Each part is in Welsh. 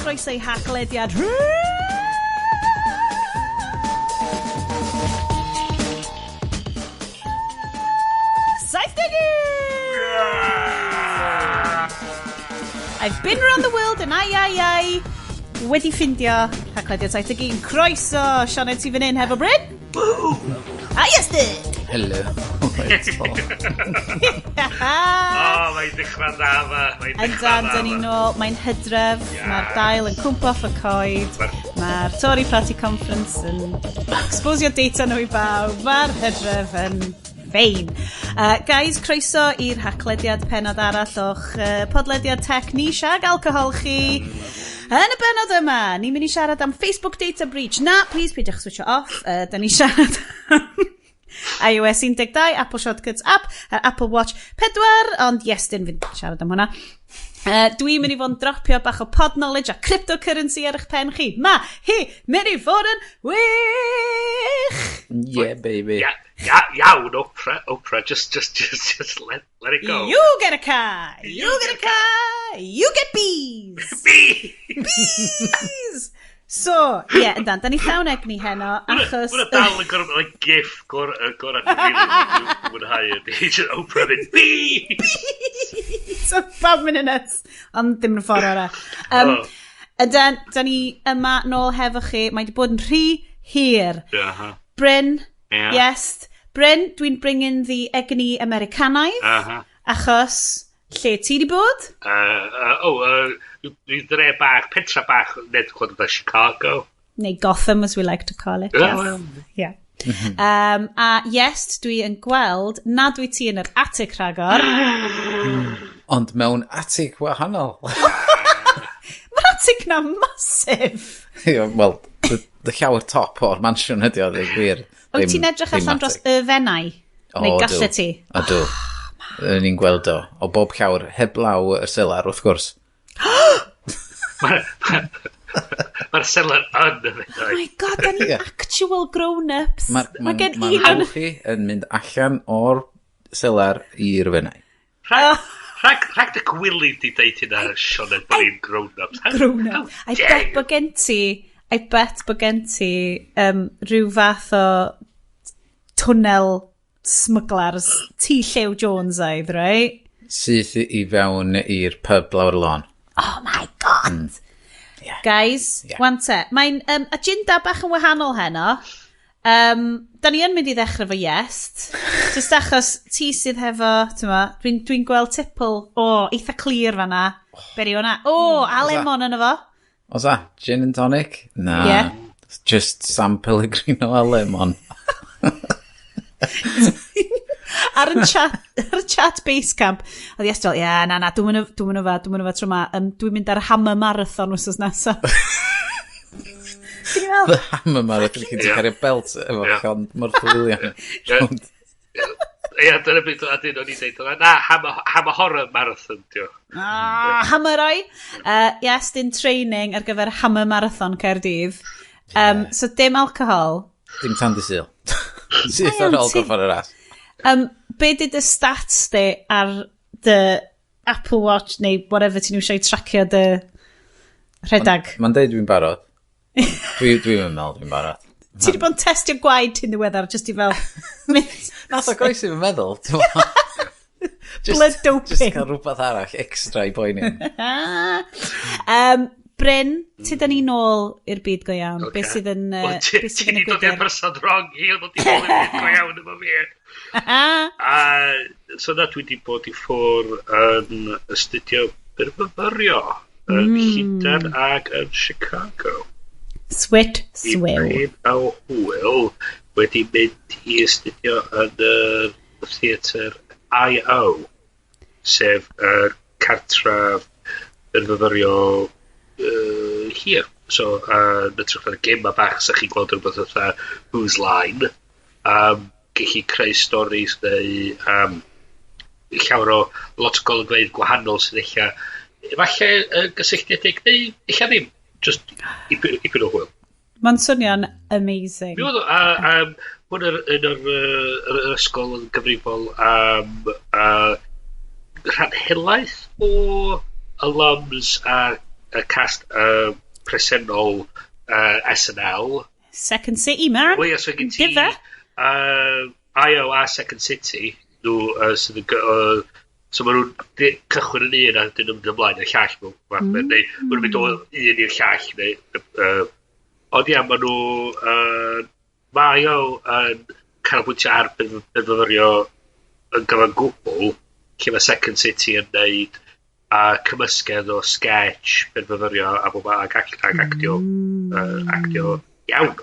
croeso I Haclediad. I've been around the world and ai. Wedi ffindio Haclediad 71. Croeso, Sioned ti fan hyn hefo Bryn. A Iestyn. Hello. Mae'n dechrau dda fa. Yndan, dyn ni nôl. Mae'n Hydref. Mae'r dail yn cwmpo off y coed. Mae'r Tory Party Conference yn exposio data nhw I bawb. Mae'r Hydref yn fein. Guys, croeso i'r Haclediad penod arall o'ch podlediad tech niche ag alcohol chi. Yn y benod yma, ni'n mynd I siarad am Facebook data breach. Na, please, peidiwch switcho off. Da ni siarad am iOS 12, Apple Shortcuts app, Apple Watch 4, ond Iestyn fi'n siarad am hwnna. Dwi'n mynd I fod yn dropio bach o pod knowledge a cryptocurrency ar eich pen chi. Ma, hi, mynd I fod yn wych! Yeah, baby. Iawn, Oprah, just let it go. You get a car! You get a car! You get bees! Bees! So, yndan, da ni llawn egni heno, achos... Wna dal yn gorau gif gorau ni rili mwynhau ydi. Oprah mynd, bees! So, bob minute, ond dim yn ffordd o'r Yndan, da ni yma nôl hefo chi, mae wedi bod yn rhy hir. Bryn, yes. Bryn, dwi'n bringin the egni Americanaidd, achos lle ti di bod? Dwi'n dre bach, pentra bach, nid chwad o Chicago. Neu Gotham, as we like to call it. Yeah. A yes, dwi yn gweld nad dwi ti yn yr atig rhagor. Ond mewn atig wahanol. Mae'r atig na massive. Wel, the llawer top o'r mansion ydi oedd ei gwir. Wyt ti'n edrych allan dros y fennau? Neu gallu ti? Ydw. Ni'n gweld o. O bob llawr heblaw y selar, wrth gwrs. Mae'r selar yn y fennau. Oh my god, da ni actual grown-ups. Mae awch chi yn mynd allan o'r selar i'r fennau. Rhag dy gwylid I deud hynna, Sioned, bod ni'n grown-ups. Grown-ups. I bet bod gen ti rhyw fath o tunnel smugglers T. Llew Jones oedd, right? Syth I fewn i'r pub lawr y lôn. Oh my god! Guys, wante, mae'n agenda bach yn wahanol heno. Da ni yn mynd I ddechrau fo Iest. Just achos ti sydd hefo, dwi'n gweld tipl, eitha clir fanna. Beri o'na. A lemon yna fo. O's a? Gin and tonic? Na. Yeah. Just San Pellegrino a lemon. ar y chat Basecamp oedd Iestyn, na, dwi'n mynd o fa tro ma, dwi'n mynd ar hammer marathon wrsos nesaf. The hammer marathon, chi'n ti'n cario belt efo chon Morthwilian. Dyna beth o'n i'n dweud. Na, hammer horror marathon, diolch. Hammeroi. Iestyn training ar gyfer hammer marathon Caerdydd. So dim alcohol. Dim tandy syl. Syth o'r alcohol for y ras. Be did y stats di ar dy Apple Watch neu whatever ti'n eisiau tracio dy redeg? Mae'n deud dwi'n barod. Dwi'n meddwl dwi'n barod. Ti wedi bod yn testio gwaed ti'n ddiweddar, just I fel... Nath o goesi fi'n meddwl. Blood doping. Just cael rhywbeth arall extra I boeni. Bryn, ti da ni nôl i'r byd go iawn. Be sydd yn y gwydr? Ti di dod i'r person wrong i, ond ti'n nôl i'r byd go iawn efo fi. So na dwi wedi bod I ffwr yn astudio byrfyfyrio yn Hydref ag yn Chicago. Swiw. I Bryn a hwyl wedi mynd I astudio yn y theatr I.O. sef y cartref byrfyfyrio here. So, edrych ar y gema bach sa chi'n gweld rhywbeth fatha Who's Line. Gellu creu storis neu llawer o lot o golygfeydd gwahanol sydd efallai gysylltiedig neu eich ddim. Just ipyn o hwyl. Mae'n swnio'n amazing. Mi oedd hwn yn yr ysgol yn gyfrifol rhan helaeth o alums a y cast presennol SNL. Second City, man. Wel, so gen ti IO a Second City, nhw sydd yn so maen nhw'n cychwyn yn un a dyn nhw'n mynd ymlaen i'r llall nhw. Maen nhw'n mynd o un i'r llall. Ond ia, maen nhw... Mae o yn canolbwyntio ar benfyfyrio yn gyfan gwbl, lle mae Second City yn neud cymysgedd o sketch, benfyfyrio a bob ag actio iawn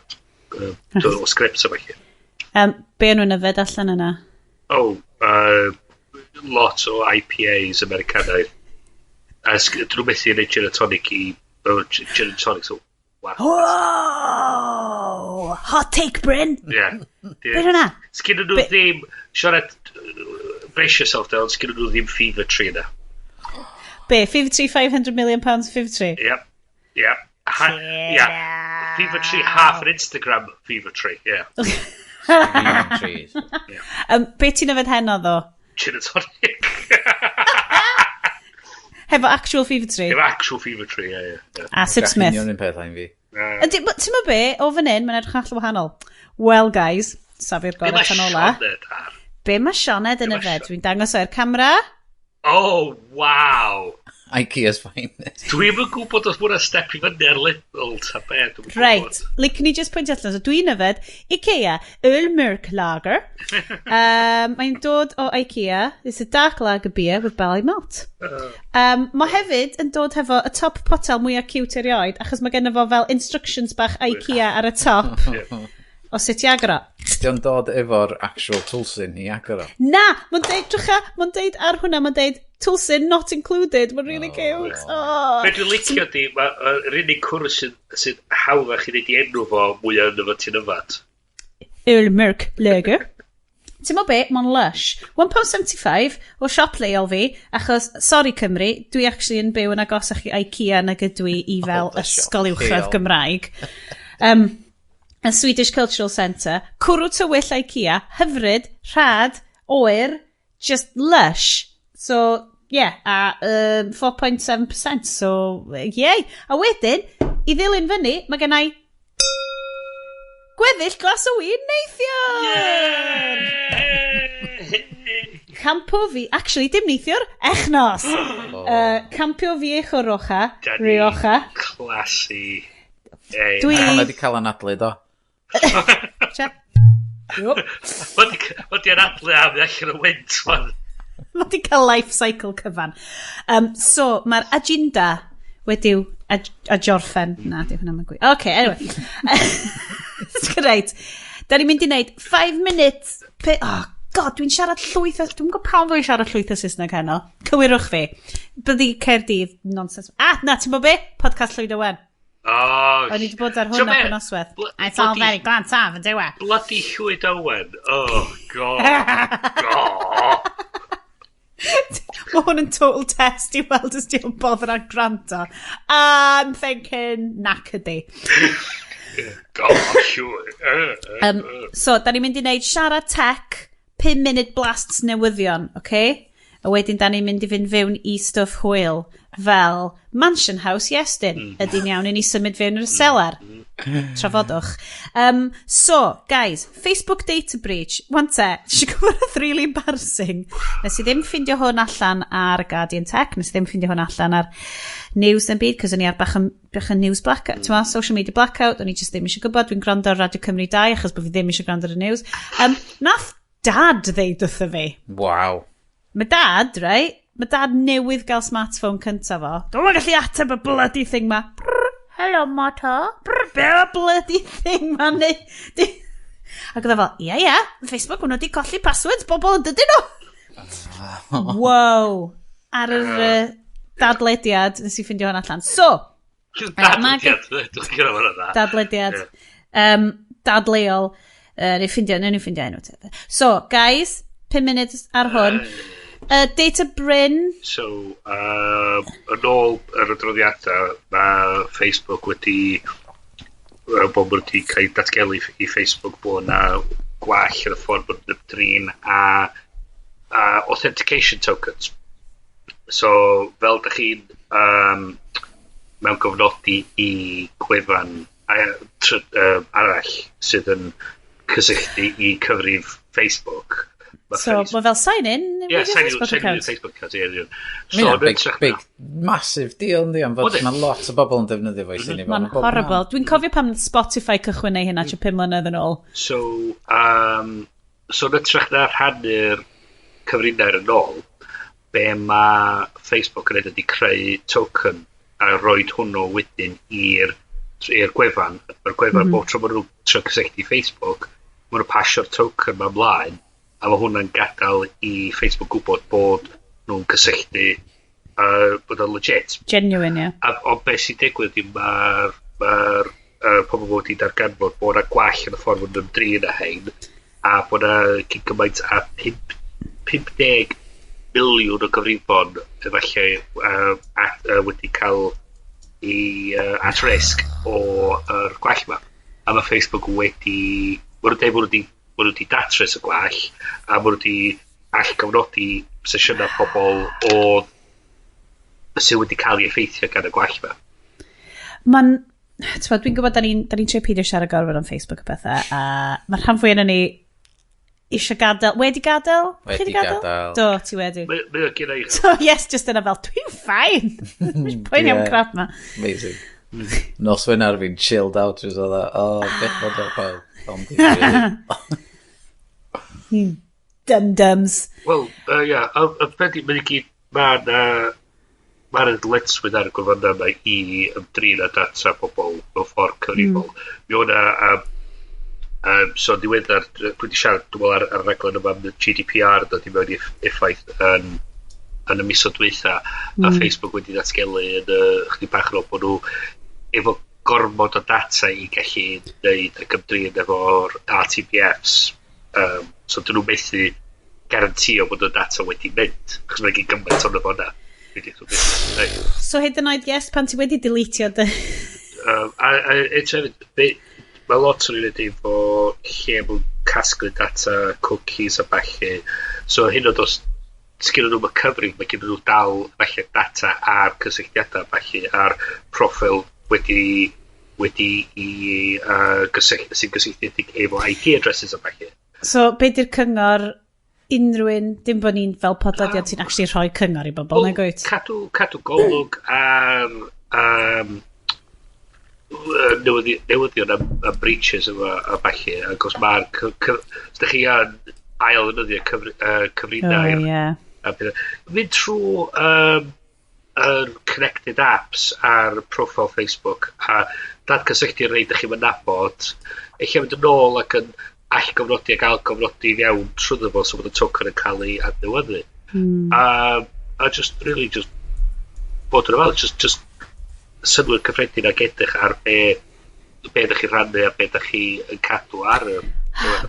o scripts yma chi. Be nhw'n yfed allan yna? Lot o IPAs Americanaidd. Dyn nhw methu yn neud gin and tonic gin and tonic, so wow. Whoa! Hot take, Bryn! Yeah. Be hwnna? Sgyn nhw ddim, Sioned, brace yourself down, sgyn nhw ddim fever tree na. Be, fever tree, £500 million fever tree? Yep. Yeah. Fever tree, half an Instagram fever tree, yeah. Fever trees. Be ti'n yfed heno, ddo? Gin and tonic. Hefo actual fever tree? Hefo actual fever tree, yeah. A Sip Smith. Gachinion yn peth ein fi. Ti'n ma be, o fan hyn, mae'n edrych allan wahanol. Well, guys, safi'r gorau tan ola. Be mae Sioned yn yfed? Dwi'n dangos o'r camera. Oh, wow. IKEA's finest. Dwi'n yn gwybod os mwyn a step i fyny ar Lidl ta beth. Right, can you just point allan? So dwi'n yfed IKEA Öl Mörk lager. Mae'n dod o IKEA. It's a dark lager beer with barley malt. Mae hefyd yn dod hefo y top potel mwyaf cute erioed, achos mae gennym fo fel instructions bach IKEA ar y top. O sut i agro. Di'n dod efo'r actual toolsin i agro. Na, mae'n deud ar hwnna, mae'n deud toolsin not included. Mae'n really cute. Be dwi'n licio di, mae'r unig cwrs sy'n hawddach i wneud i enw fo mwyaf yn efo ti'n yfad. Öl Mörk lager. Ti'n mo be, mae'n lush. £1.75 o siop leol fi, achos, sorry Cymru, dwi actually yn byw yn agosach i IKEA nag ydw i fel ysgol uwchradd Gymraeg. Y Swedish Cultural Centre, cwrw tywyll IKEA, hyfryd, rhad, oer, just lush. So, yeah, a 4.7%, so, yay. A wedyn, i ddilyn fyny, mae gennau gweddill glas o win neithiwr! Campo fi, actually, dim neithiwr, echnos. Campo fi eich o rocha, riocha. Classy. Hwna di cael anadlu, do. Mae di anadlu am allan o wynt, man. Mae di cael life cycle cyfan. So, mae'r agenda wedi'w ajorffen. Na, di hwnna mae'n gwy. OK, anyway. Right. Da ni'n mynd i wneud 5 minutes... Oh, God, dwi'n siarad llwyth... Dwi'n gwybod pam dwi'n siarad llwyth o Saesneg heno. Cywirwch fi. Byddi Caerdydd nonsense. Na, ti'n bod be? Podcast Llwyd Owen. O'n i wedi bod ar hwnna penoswedd. It's all very glad taf, yn dewa. Bloody Llwyd Owen. Oh, God. Mae hwn yn total test i weld os di'n bother ag granta. I'm thinking knackered. Gosh, So, da ni'n mynd i wneud siarad tech, 5 minute blasts newyddion, okay? A wedyn da ni'n mynd i fynd fewn i stuff hwyl, fel Mansion House Iestyn. Ydy'n iawn i ni symud fewn i'r selar. Trafodwch. So, guys, Facebook data breach. One te, ti'n gwybod oedd really embarrassing? Nes i ddim ffindio hwn allan ar Guardian Tech, nes i ddim ffindio hwn allan ar news yn byd, cos o'n i ar bach yn news blackout, ti'n ma, social media blackout, o'n i just ddim eisiau gwybod, dwi'n gwrando ar Radio Cymru 2, achos bod fi ddim eisiau gwrando ar y news. Nath dad ddeud wrtho fi. Wow. Mae dad, right? Mae dad newydd gael smartphone cyntaf fo. Dwi'n gallu ateb y bloody thing ma. Hello, Mata. Be y bloody thing ma. Ac oedd e fel, ia, Facebook, hwnnw wedi colli passwords, bobl yn dydyn nhw. Wow. Ar yr dadlediad, nes i ffindio hwn allan. So. Dadlediad, dwi'n gyda hwnna. Dadlediad. Dadleol. Neu ffindio enw. So, guys, 5 minutes ar hwn. Data Bryn. So, yn ôl yr adroddiadau, mae Facebook wedi bod wedi cael datgelu i Facebook bod yna gwall yn y ffordd bod yn ymdrin a authentication tokens. So, fel da chi'n mewn gofnodi i gwefan arall sydd yn cysylltu i cyfrif Facebook. So, mae fel sign-in? Ie, sign-in Facebook account. Mae'n big, massive deal, ynddi, ond mae lot o bobl yn defnyddio fo i syni. Mae'n horrible. Dwi'n cofio pan Spotify cychwyn neu hynna 5 mlynedd yn ôl. So, nytrach na rhannu'r cyfrinair yn ôl, be mae Facebook yn edrych i creu token a roed hwnnw wedyn i'r gwefan. Mae'r gwefan bob tro maen nhw'n trio cysylltu Facebook, maen nhw'n pasio'r token ma ymlaen, a mae hwnna'n gadael i Facebook gwybod bod nhw'n cysylltu bod o'n legit. Genuine, ie. Ond beth sy'n digwydd i mae'r pobl wedi darganfod bod yna gwall yn y ffordd yn ymdrin â hein, a bod yna cyn gymaint a 50 miliwn o gyfrifon efallai wedi cael at risk o'r gwall yma. A mae Facebook wedi... Mae nhw wedi datrys y gwall, a mae nhw wedi allgofnodi sesiynau pobl sydd wedi cael ei effeithio gan y gwall yma. Dwi'n gwybod da ni'n trio peidio siarad gorfod am Facebook a bethau, a mae'r rhan fwy yna ni eisiau gadael. Wedi gadael? Wedi gadael. Do, ti wedi. Mae o gyda i. So, yes, just yna fel, dwi'n ffain. Pwy'n am crap ma. Amazing. Nos Wenar fi'n chilled out, just o dda, beth bod o'r pawb. Dum-dums. Wel, ia, mae'n i gyd, mae'n letswydd ar y gwefannau yma i ymdrin â data pobl mewn ffordd cyfrifol. Mi o'na, so diweddar, dwi wedi siarad, dwi'n meddwl ar y raglen yma am GDPR dod i mewn effaith yn y misoedd dwytha, a Facebook wedi datgelu yn chdi bach yn ôl bod nhw efo gormod o data i gallu neud y gymdrin efo'r RTBFs. So dyn nhw methu garantio bod y data wedi mynd, chos mae'n gyd gymaint o'n efo hwnna. So hyd yn oed, yes, pan ti wedi deletio dy... Mae lot o'n ei efo lle mwyn casglu data, cookies a bachu. So hyn o dos, sgyn nhw'n cyfrif, mae gen nhw dal falle data ar cysylltiadau bachu, ar profil wedi sy'n gysylltiedig efo IP addresses a bachu. So, be di'r cyngor unrhyw dim bod ni'n fel podlediad sy'n actually rhoi cyngor i bobl, neu gwyt? Cadw golwg ar newyddion am breaches a bachu, ac os mae'r ydych chi yn ail ddefnyddio cyfrinair. Fynd trwy connected apps ar profile Facebook a dad cysylltu rhaid ydych chi'n nabod eich mynd yn ôl ac yn allgofnodi ac algofnodi fewn trwyddo fo so bod y token yn cael ei adnewyddu. A just really just bod yn ymwneud just synwyr cyffredin ag edrych ar be ydych chi'n rhannu a be ydych chi'n cadw ar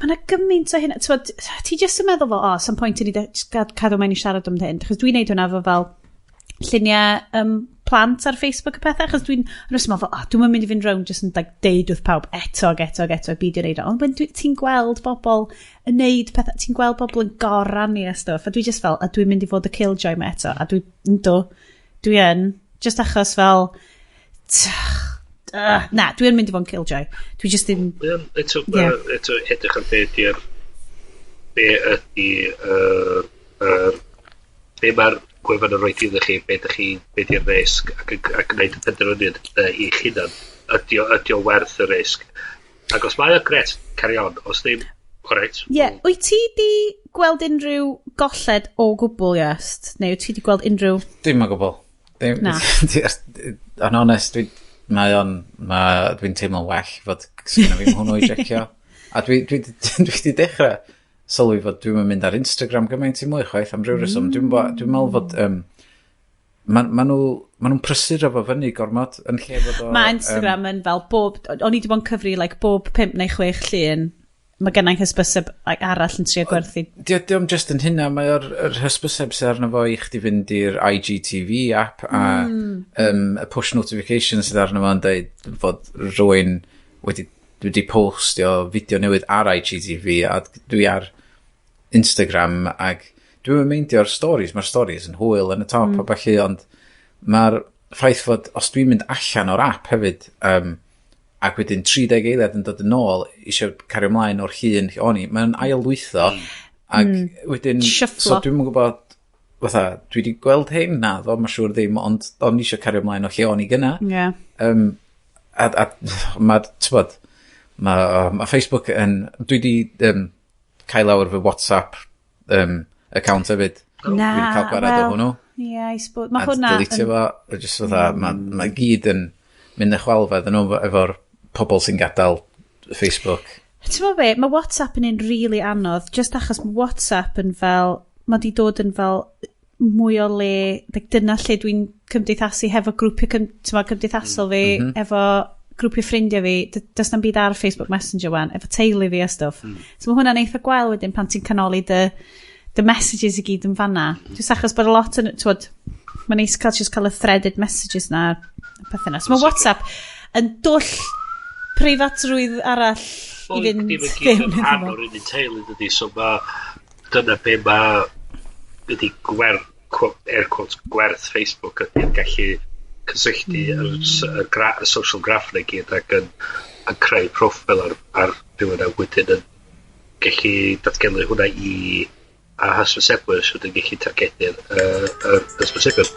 Mae'n gymaint o hynna. Ti jyst yn meddwl fel, some point i ni cadw mewn i siarad am hyn. Chos dwi'n neud hwnna fel lluniau plant ar Facebook a pethau. Chos dwi'n meddwl fel, dwi'n mynd i fynd round jyst yn deud wrth pawb eto, beidio neud o. Ond ti'n gweld bobl yn neud pethau, ti'n gweld bobl yn gorannu a stuff. A dwi jyst fel, a dwi'n mynd i fod y killjoy me eto. A dwi'n just achos fel... na, dwi'n mynd i fod yn killjoy. Dwi just ddim... Eto edrych ar be mae'r gwefan yn rhoi iddo chi, be di'r risg, ac gwneud y penderfyniad i chynan, ydy o werth y risg. Ac os mae o gret, carry on, os ddim, alright. Wyt ti di gweld unrhyw golled o gwbl, Iest? Neu wyt ti di gweld unrhyw... Dim o gwbl. Na. Yn onest, dwi'n teimlo'n well fod sgynna fi hwnnw i jecio. A dwi di dechrau sylwi fod dwi'n mynd ar Instagram gymaint i mwy chwaith am ryw reswm. Dwi'n meddwl fod ma nhw'n prysuro fo fyny gormod yn lle fod o... Mae Instagram yn fel bob... O'n i di bod yn cyfri bob 5 neu 6 llun. Mae gennau'n hysbyseb arall yn trio gwerthu. Diolch just yn hynna, mae'r hysbyseb sydd arno fo i chdi fynd i'r IGTV app a y push notification sydd arno fo yn dweud fod rhywun wedi postio fideo newydd ar IGTV a dwi ar Instagram ac dwi'n meindio'r stories, mae'r stories yn hwyl yn y top a falle, ond mae'r ffaith fod, os dwi'n mynd allan o'r app hefyd, ac wedyn 30 eiliad yn dod yn ôl, eisiau cario ymlaen o'r llun o'n i, mae'n ail-lwytho, ac wedyn, so dwi'n mynd gwybod, fatha, dwi wedi gweld hyn, na, ddo, mae'n siŵr ddim, ond o'n eisiau cario ymlaen o lle o'n i gyna. A mae, tybod, mae Facebook yn, dwi wedi cael awr fy WhatsApp account hefyd. Dwi wedi cael gwared o hwnnw. Ie, I suppose. Mae hwnna... A deletio fo, just fatha, mae gyd yn mynd y chwalfedd yn efo'r pobl sy'n gadael Facebook. Ti'n meddwl be, mae WhatsApp yn un really anodd, just achos mae WhatsApp yn fel, mae di dod yn fel mwy o le, dyna lle dwi'n cymdeithasu hefo grwpiau cymdeithasol fi, efo grwpiau ffrindiau fi, does na'n byd ar Facebook Messenger wan, efo teulu fi a stuff. So mae hwnna'n eitha gweld wedyn pan ti'n canoli the messages i gyd yn fanna. Just achos bod a lot yn, mae'n neis cael y threaded messages na, pethau na. So mae WhatsApp yn dwll preifatrwydd arall i fynd ddim yn rhan o'r un teulu, dydy, so dyna be mae ydy gwerth Facebook ydy'n gallu cysylltu y social graph na gyd ac yn creu profil ar rhywun a wedyn yn gallu datgelu hwnna i a hysbysebwyr sydd yn gallu targedu'r hysbysebwyr.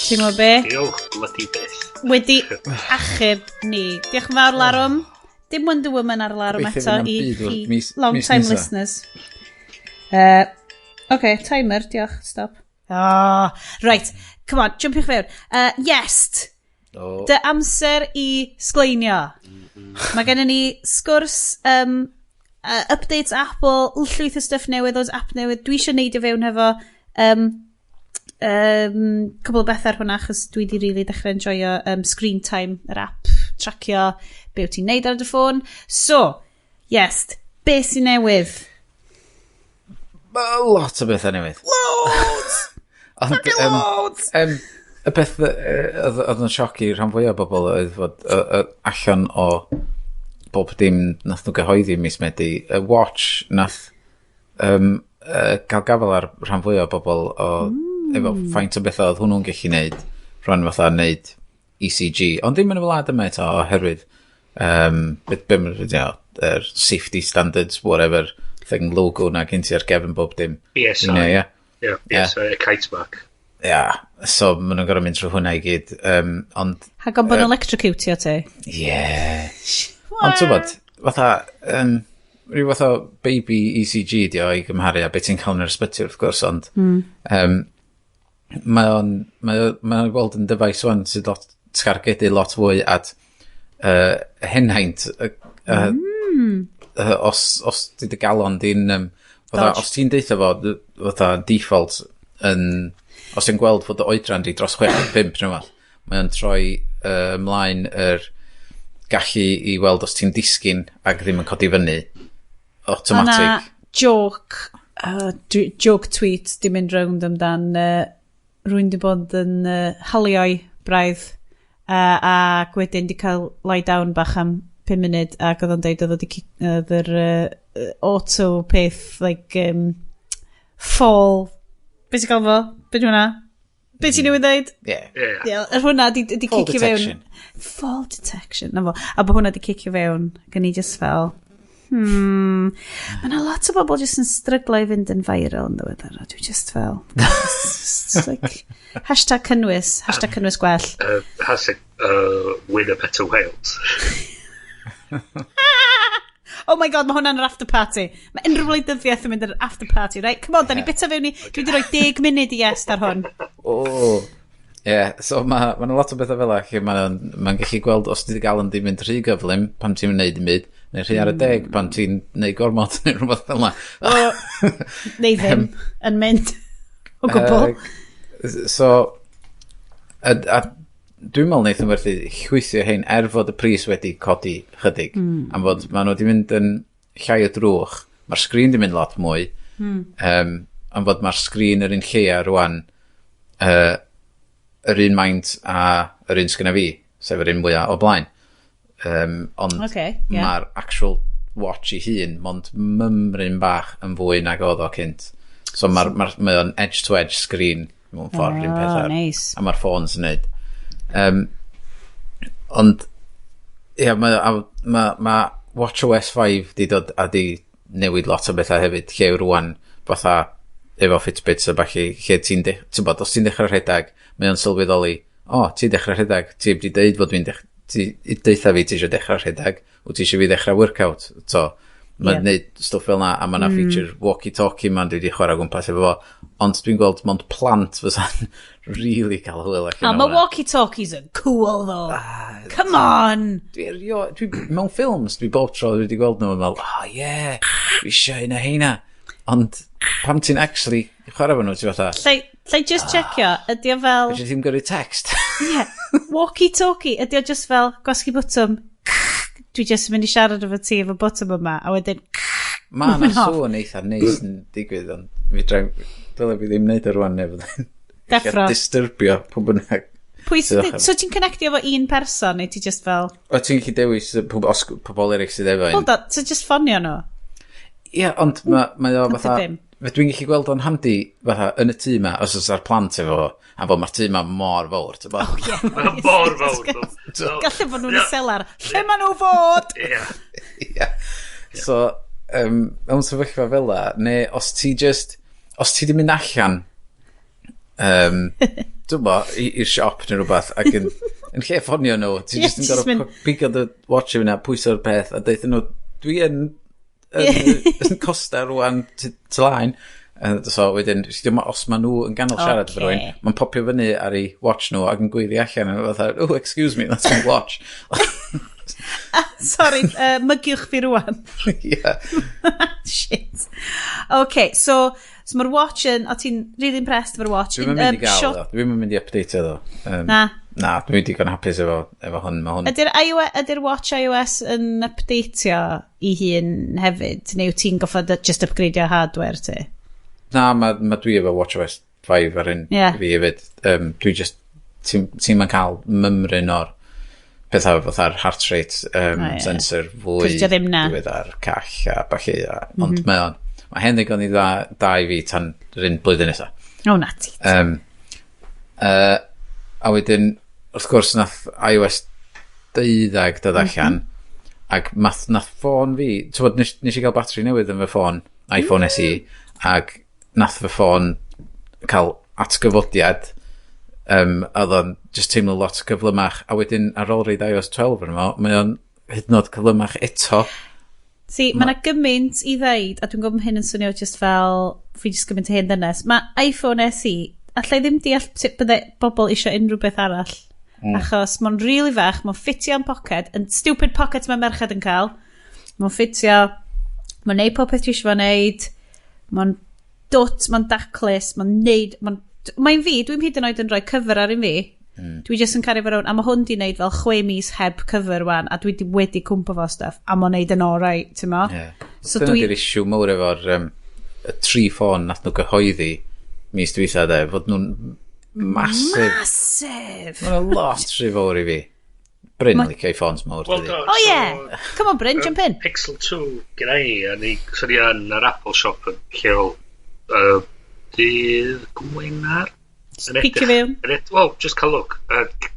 Ti'n gwybod be? Diolch, bloody beth. Wedi achub ni. Diolch yn fawr, Larwm. Dim Wonder Woman ar Larwm eto i long time listeners. OK, timer, diolch, stop. Right, come on, jumpiwch fewn. Iest, dy amser i sgleinio. Mae gennym ni sgwrs updates Apple, llwyth o stuff newydd, oes app newydd. Dwi eisiau neud o fewn hefo cwbl o beth ar hwnna, achos dwi wedi really dechrau enjoyo screen time, yr app, tracio be wyt ti'n neud ar dy ffôn. So, Iest, be sy'n newydd? Lot o bethau newydd. Loads! Loads! Y beth oedd yn sioc i rhan fwyaf o bobl oedd fod allan o bob dim nath nhw gyhoeddi mis Medi, y watch nath gael gafel ar rhan fwyaf o bobl efo ffaint o bethau oedd hwnnw'n gallu neud rhan fatha neud ECG, ond ddim yn y wlad yma eto oherwydd safety standards, whatever thing, logo na gen ti ar gefn bob dim. BSI. BSI, a kite mark. So maen nhw'n gorau mynd trwy hwnna i gyd. Hag o'n bod yn electrocutio ti? Ond ti'n bod, fatha, rhyw fatha baby ECG di o i gymharu a beth ti'n cael yn yr ysbyty wrth gwrs, ond mae'n gweld yn dyfais wan sydd lot sgargedu lot fwy at henhaint os di dy galon di'n os ti'n deitha fo fatha default os ti'n gweld fod y oedran di dros 65 mae'n troi ymlaen yr gallu i weld os ti'n disgyn ac ddim yn codi fyny automatic. Joke tweet di mynd rownd amdan rwy'n di bod yn halioi braidd ac wedyn di cael lie down bach am 5 munud ac oedd o'n deud oedd yr auto peth like fall beth ti'n cael fo? Beth hwnna? Beth ti'n newydd dweud? Hwnna di cicio fewn fall detection na fo. A bod hwnna di cicio fewn gan i just fel Mae lot o bobl just yn stryglo i fynd yn viral yn ddiweddar. Dwi just fel like, hashtag cynnwys gwell. Hashtag win a better Wales. Oh my god, mae hwnna'n yr after party. Mae unrhyw wleidyddiaeth yn mynd yr after party, right? Come on, da ni bita fewn i. Dwi wedi rhoi 10 munud i Iest ar hwn. So mae'n lot o bethau fel ach. Mae'n gallu gweld os ti wedi gael yn ddim mynd rhy gyflym pan ti'n mynd yn byd, neu rhy ar y deg pan ti'n neud gormod neu rhywbeth fel yna. Neu ddim yn mynd o gwbl. So, dwi'n meddwl wneud yn werthu chwythio hyn fod y pris wedi codi chydig. Am fod maen nhw wedi mynd yn llai o drwch. Mae'r sgrin wedi mynd lot mwy. Am fod mae'r sgrin yr un lleia rwan yr un maint a yr un sgynna fi, sef yr un mwyaf o blaen. Ond mae'r actual watch i hun mond mymryn bach yn fwy nag oedd o cynt. So mae o'n edge to edge sgrin mewn ffordd un peth ar. Nice. A mae'r ffôns yn neud. Ond, ia, mae WatchOS 5 di dod a di newid lot o bethau hefyd, lle rwan fatha efo Fitbits a bachu, lle ti'n os ti'n dechrau rhedeg, mae o'n sylweddoli, ti'n dechrau rhedeg, ti wedi deud fod fi'n deitha fi ti eisiau dechrau rhedeg, wyt ti eisiau fi dechrau workout, mae'n neud stwff fel na, a mae'na feature walkie-talkie man dwi wedi chwarae gwmpas efo fo, ond dwi'n gweld mond plant fysa'n really cael hwyl ac yn mae walkie-talkies yn cool ddo. Come on! Dwi mewn ffilms, dwi bob tro dwi wedi gweld nhw yn meddwl, dwi eisiau un o heina. Ond pam ti'n actually chwarae fo nhw, ti fatha... Llai just checkio, ydy o fel... Ydy ti'n gyrru text? Walkie-talkie, ydy o just fel gwasgu bwtwm. Dwi just yn mynd i siarad efo ti efo bwtwm yma, a wedyn... Mae yna sŵn eitha neis yn digwydd, ond dyle fi ddim wneud o rwan neu fydden. Deffro. Disturbio pob bynnag. So ti'n connectio efo un person, neu ti just fel... O ti'n gallu dewis pobl eraill sydd efo un. Hold on, so just ffonio nhw? Ie, ond mae o fatha... Dwi'n gallu gweld o'n handi fatha yn y tŷ ma, os oes ar plant efo, a bod mae'r tŷ ma mor fawr, ti'n bo? Mae'n mor fawr. Gallu bod nhw'n y selar. Lle ma nhw fod? Ie. So, mewn sefyllfa fel la, neu os ti di mynd allan, dwi'n bo, i'r siop neu rhywbeth, ac yn lle ffonio nhw, ti just yn gorau pigo dy watch yna, pwyso'r peth, a deithio nhw, dwi yn costa rwan tylaen. So wedyn, os ma nhw yn ganol siarad efo rhywun, mae'n popio fyny ar ei watch nhw ac yn gweiddi allan yn fatha, excuse me, that's my watch. Sorry, mygiwch fi rwan. Yeah. Shit. Okay, so mae'r watch yn, o ti'n really impressed efo'r watch? Dwi'n mynd i gael o, dwi'n mynd i update o. Na, dwi'n wedi gan hapus efo hwn. Ydy'r watch iOS yn updateio i hun hefyd? Neu ti'n goffod just upgradeio hardware ti? Na, mae dwi efo WatchOS 5 ar un fi hefyd. Dwi just, ti'n ma'n cael mymryn o'r pethau fatha'r heart rate sensor fwy diwedd ar call a bachu. Ond mae hyn ddigon i da i fi tan yr un blwyddyn nesa. O, nati. A wedyn, wrth gwrs, nath iOS 12 dod allan, ac nath ffôn fi, nes i gael bateri newydd yn fy ffôn, iPhone SE, ac nath fy ffôn cael atgyfodiad, oedd o'n just teimlo lot cyflymach, a wedyn ar ôl reid iOS 12 yn yma, mae o'n hyd yn oed cyflymach eto. Mae'na gymaint i ddeud, a dwi'n gwybod hyn yn swnio just fel, fi just gymaint o hyn ddynes, mae iPhone SE, allai ddim deall bydde bobl eisiau unrhyw beth arall. Achos mae'n really fach, mae'n ffitio yn pocket, yn stupid pocket mae merched yn cael. Mae'n ffitio, mae'n neud popeth dwi eisiau fo'n neud, mae'n dwt, mae'n daclus, mae'n neud, mae'n fi, dwi'n hyd yn oed yn rhoi cyfer ar un fi. Dwi jyst yn cario fo rown, a mae hwn di neud fel 6 mis heb cyfer wan, a dwi wedi cwmpa fo stuff, a mae'n neud yn orau, ti'n mo? So dyna di'r issue mawr efo'r 3 ffôn nath nhw gyhoeddi mis dwytha de, fod nhw'n Massive! Mae'n lot rhy fawr i fi. Bryn licio i ffons mawr. Oh yeah! Come on Bryn, jump in. Pixel 2 gyda i, a ni yn yr Apple shop yn lleol dydd Gwener. Picio fewn. Well, just cael look.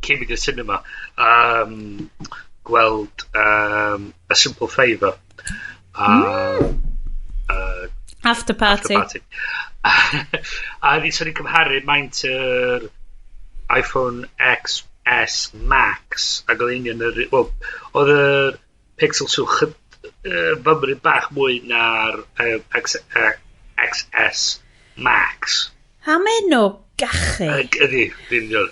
Cym i gyda cinema. Gweld A Simple Favour. After party. A ni sy'n cymharu maint yr iPhone XS Max ac oedd union oedd yr Pixel 2 fymryn bach mwy na'r XS Max. Ha mae nhw gachu? Ydy, union.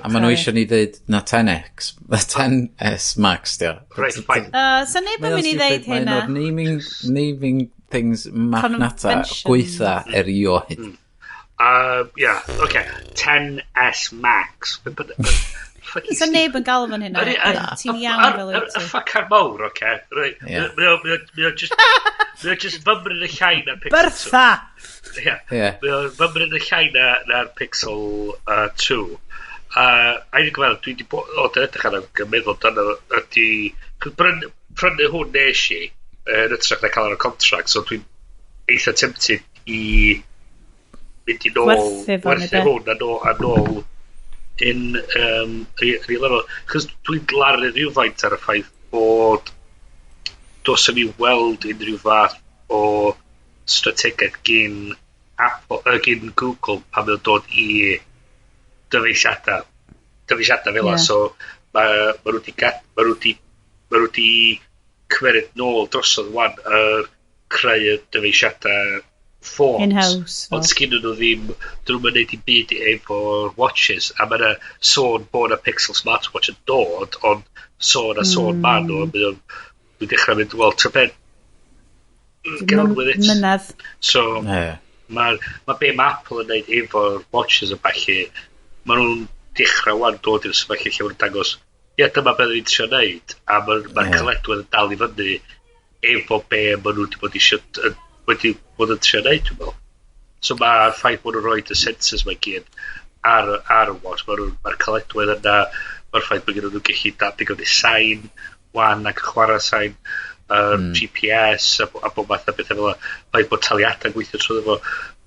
A maen nhw eisiau ni dweud na 10S Max, dio. Right, fine. So neb yn mynd i ddeud hynna. Mae'n naming things marchnata gweitha erioed. Yeah, okay. 10S Max. So neb yn galw fan hynna. Ti'n iawn fel wyt ti. Y ffacar mawr, okay. Mae o just fymryn y llai na'r Pixel 2. Bertha! Mae o fymryn y llai na'r Pixel 2. A i'n gweld, dwi wedi bod o edrych ar y meddwl dyna ydi... Prynu hwn nes i yn ytrach na cael ar y contract, so dwi'n eitha tempted i mynd i nôl, Gwerthu hwn a nôl in real level. Chos dwi'n glaru rhywfaint ar y ffaith bod dos ni weld unrhyw fath o strategaeth gyn Apple, gyn Google pan mae'n dod i dyfeisiadau fel so mae nhw wedi cymeryd nôl drosodd wan creu y dyfeisiadau ffôns. In-house. Ond sgyn nhw ddim, dyn nhw'n neud i byd efo'r watches, a mae yna sôn bod y Pixel smartwatch yn dod, ond sôn ma nhw, dwi'n dechrau mynd, well, to bed, get on with it. Mynadd. So, mae be mae Apple yn neud efo'r watches yn bachu, mae nhw'n dechrau wan dod i'r sefyllfa lle mae'n dangos, dyma beth ni'n trio neud, a mae'r cyledwedd yn dal i fyny efo be mae nhw wedi bod yn trio neud, dwi'n meddwl. So mae'r ffaith bod nhw'n rhoi y sensors mae gyd ar y watch, mae'r cyledwedd yna, mae'r ffaith bod nhw'n gallu digon i sain, wan ac chwarae sain, GPS a bod math o bethau fel yna, ffaith bod taliadau gweithio trwy efo,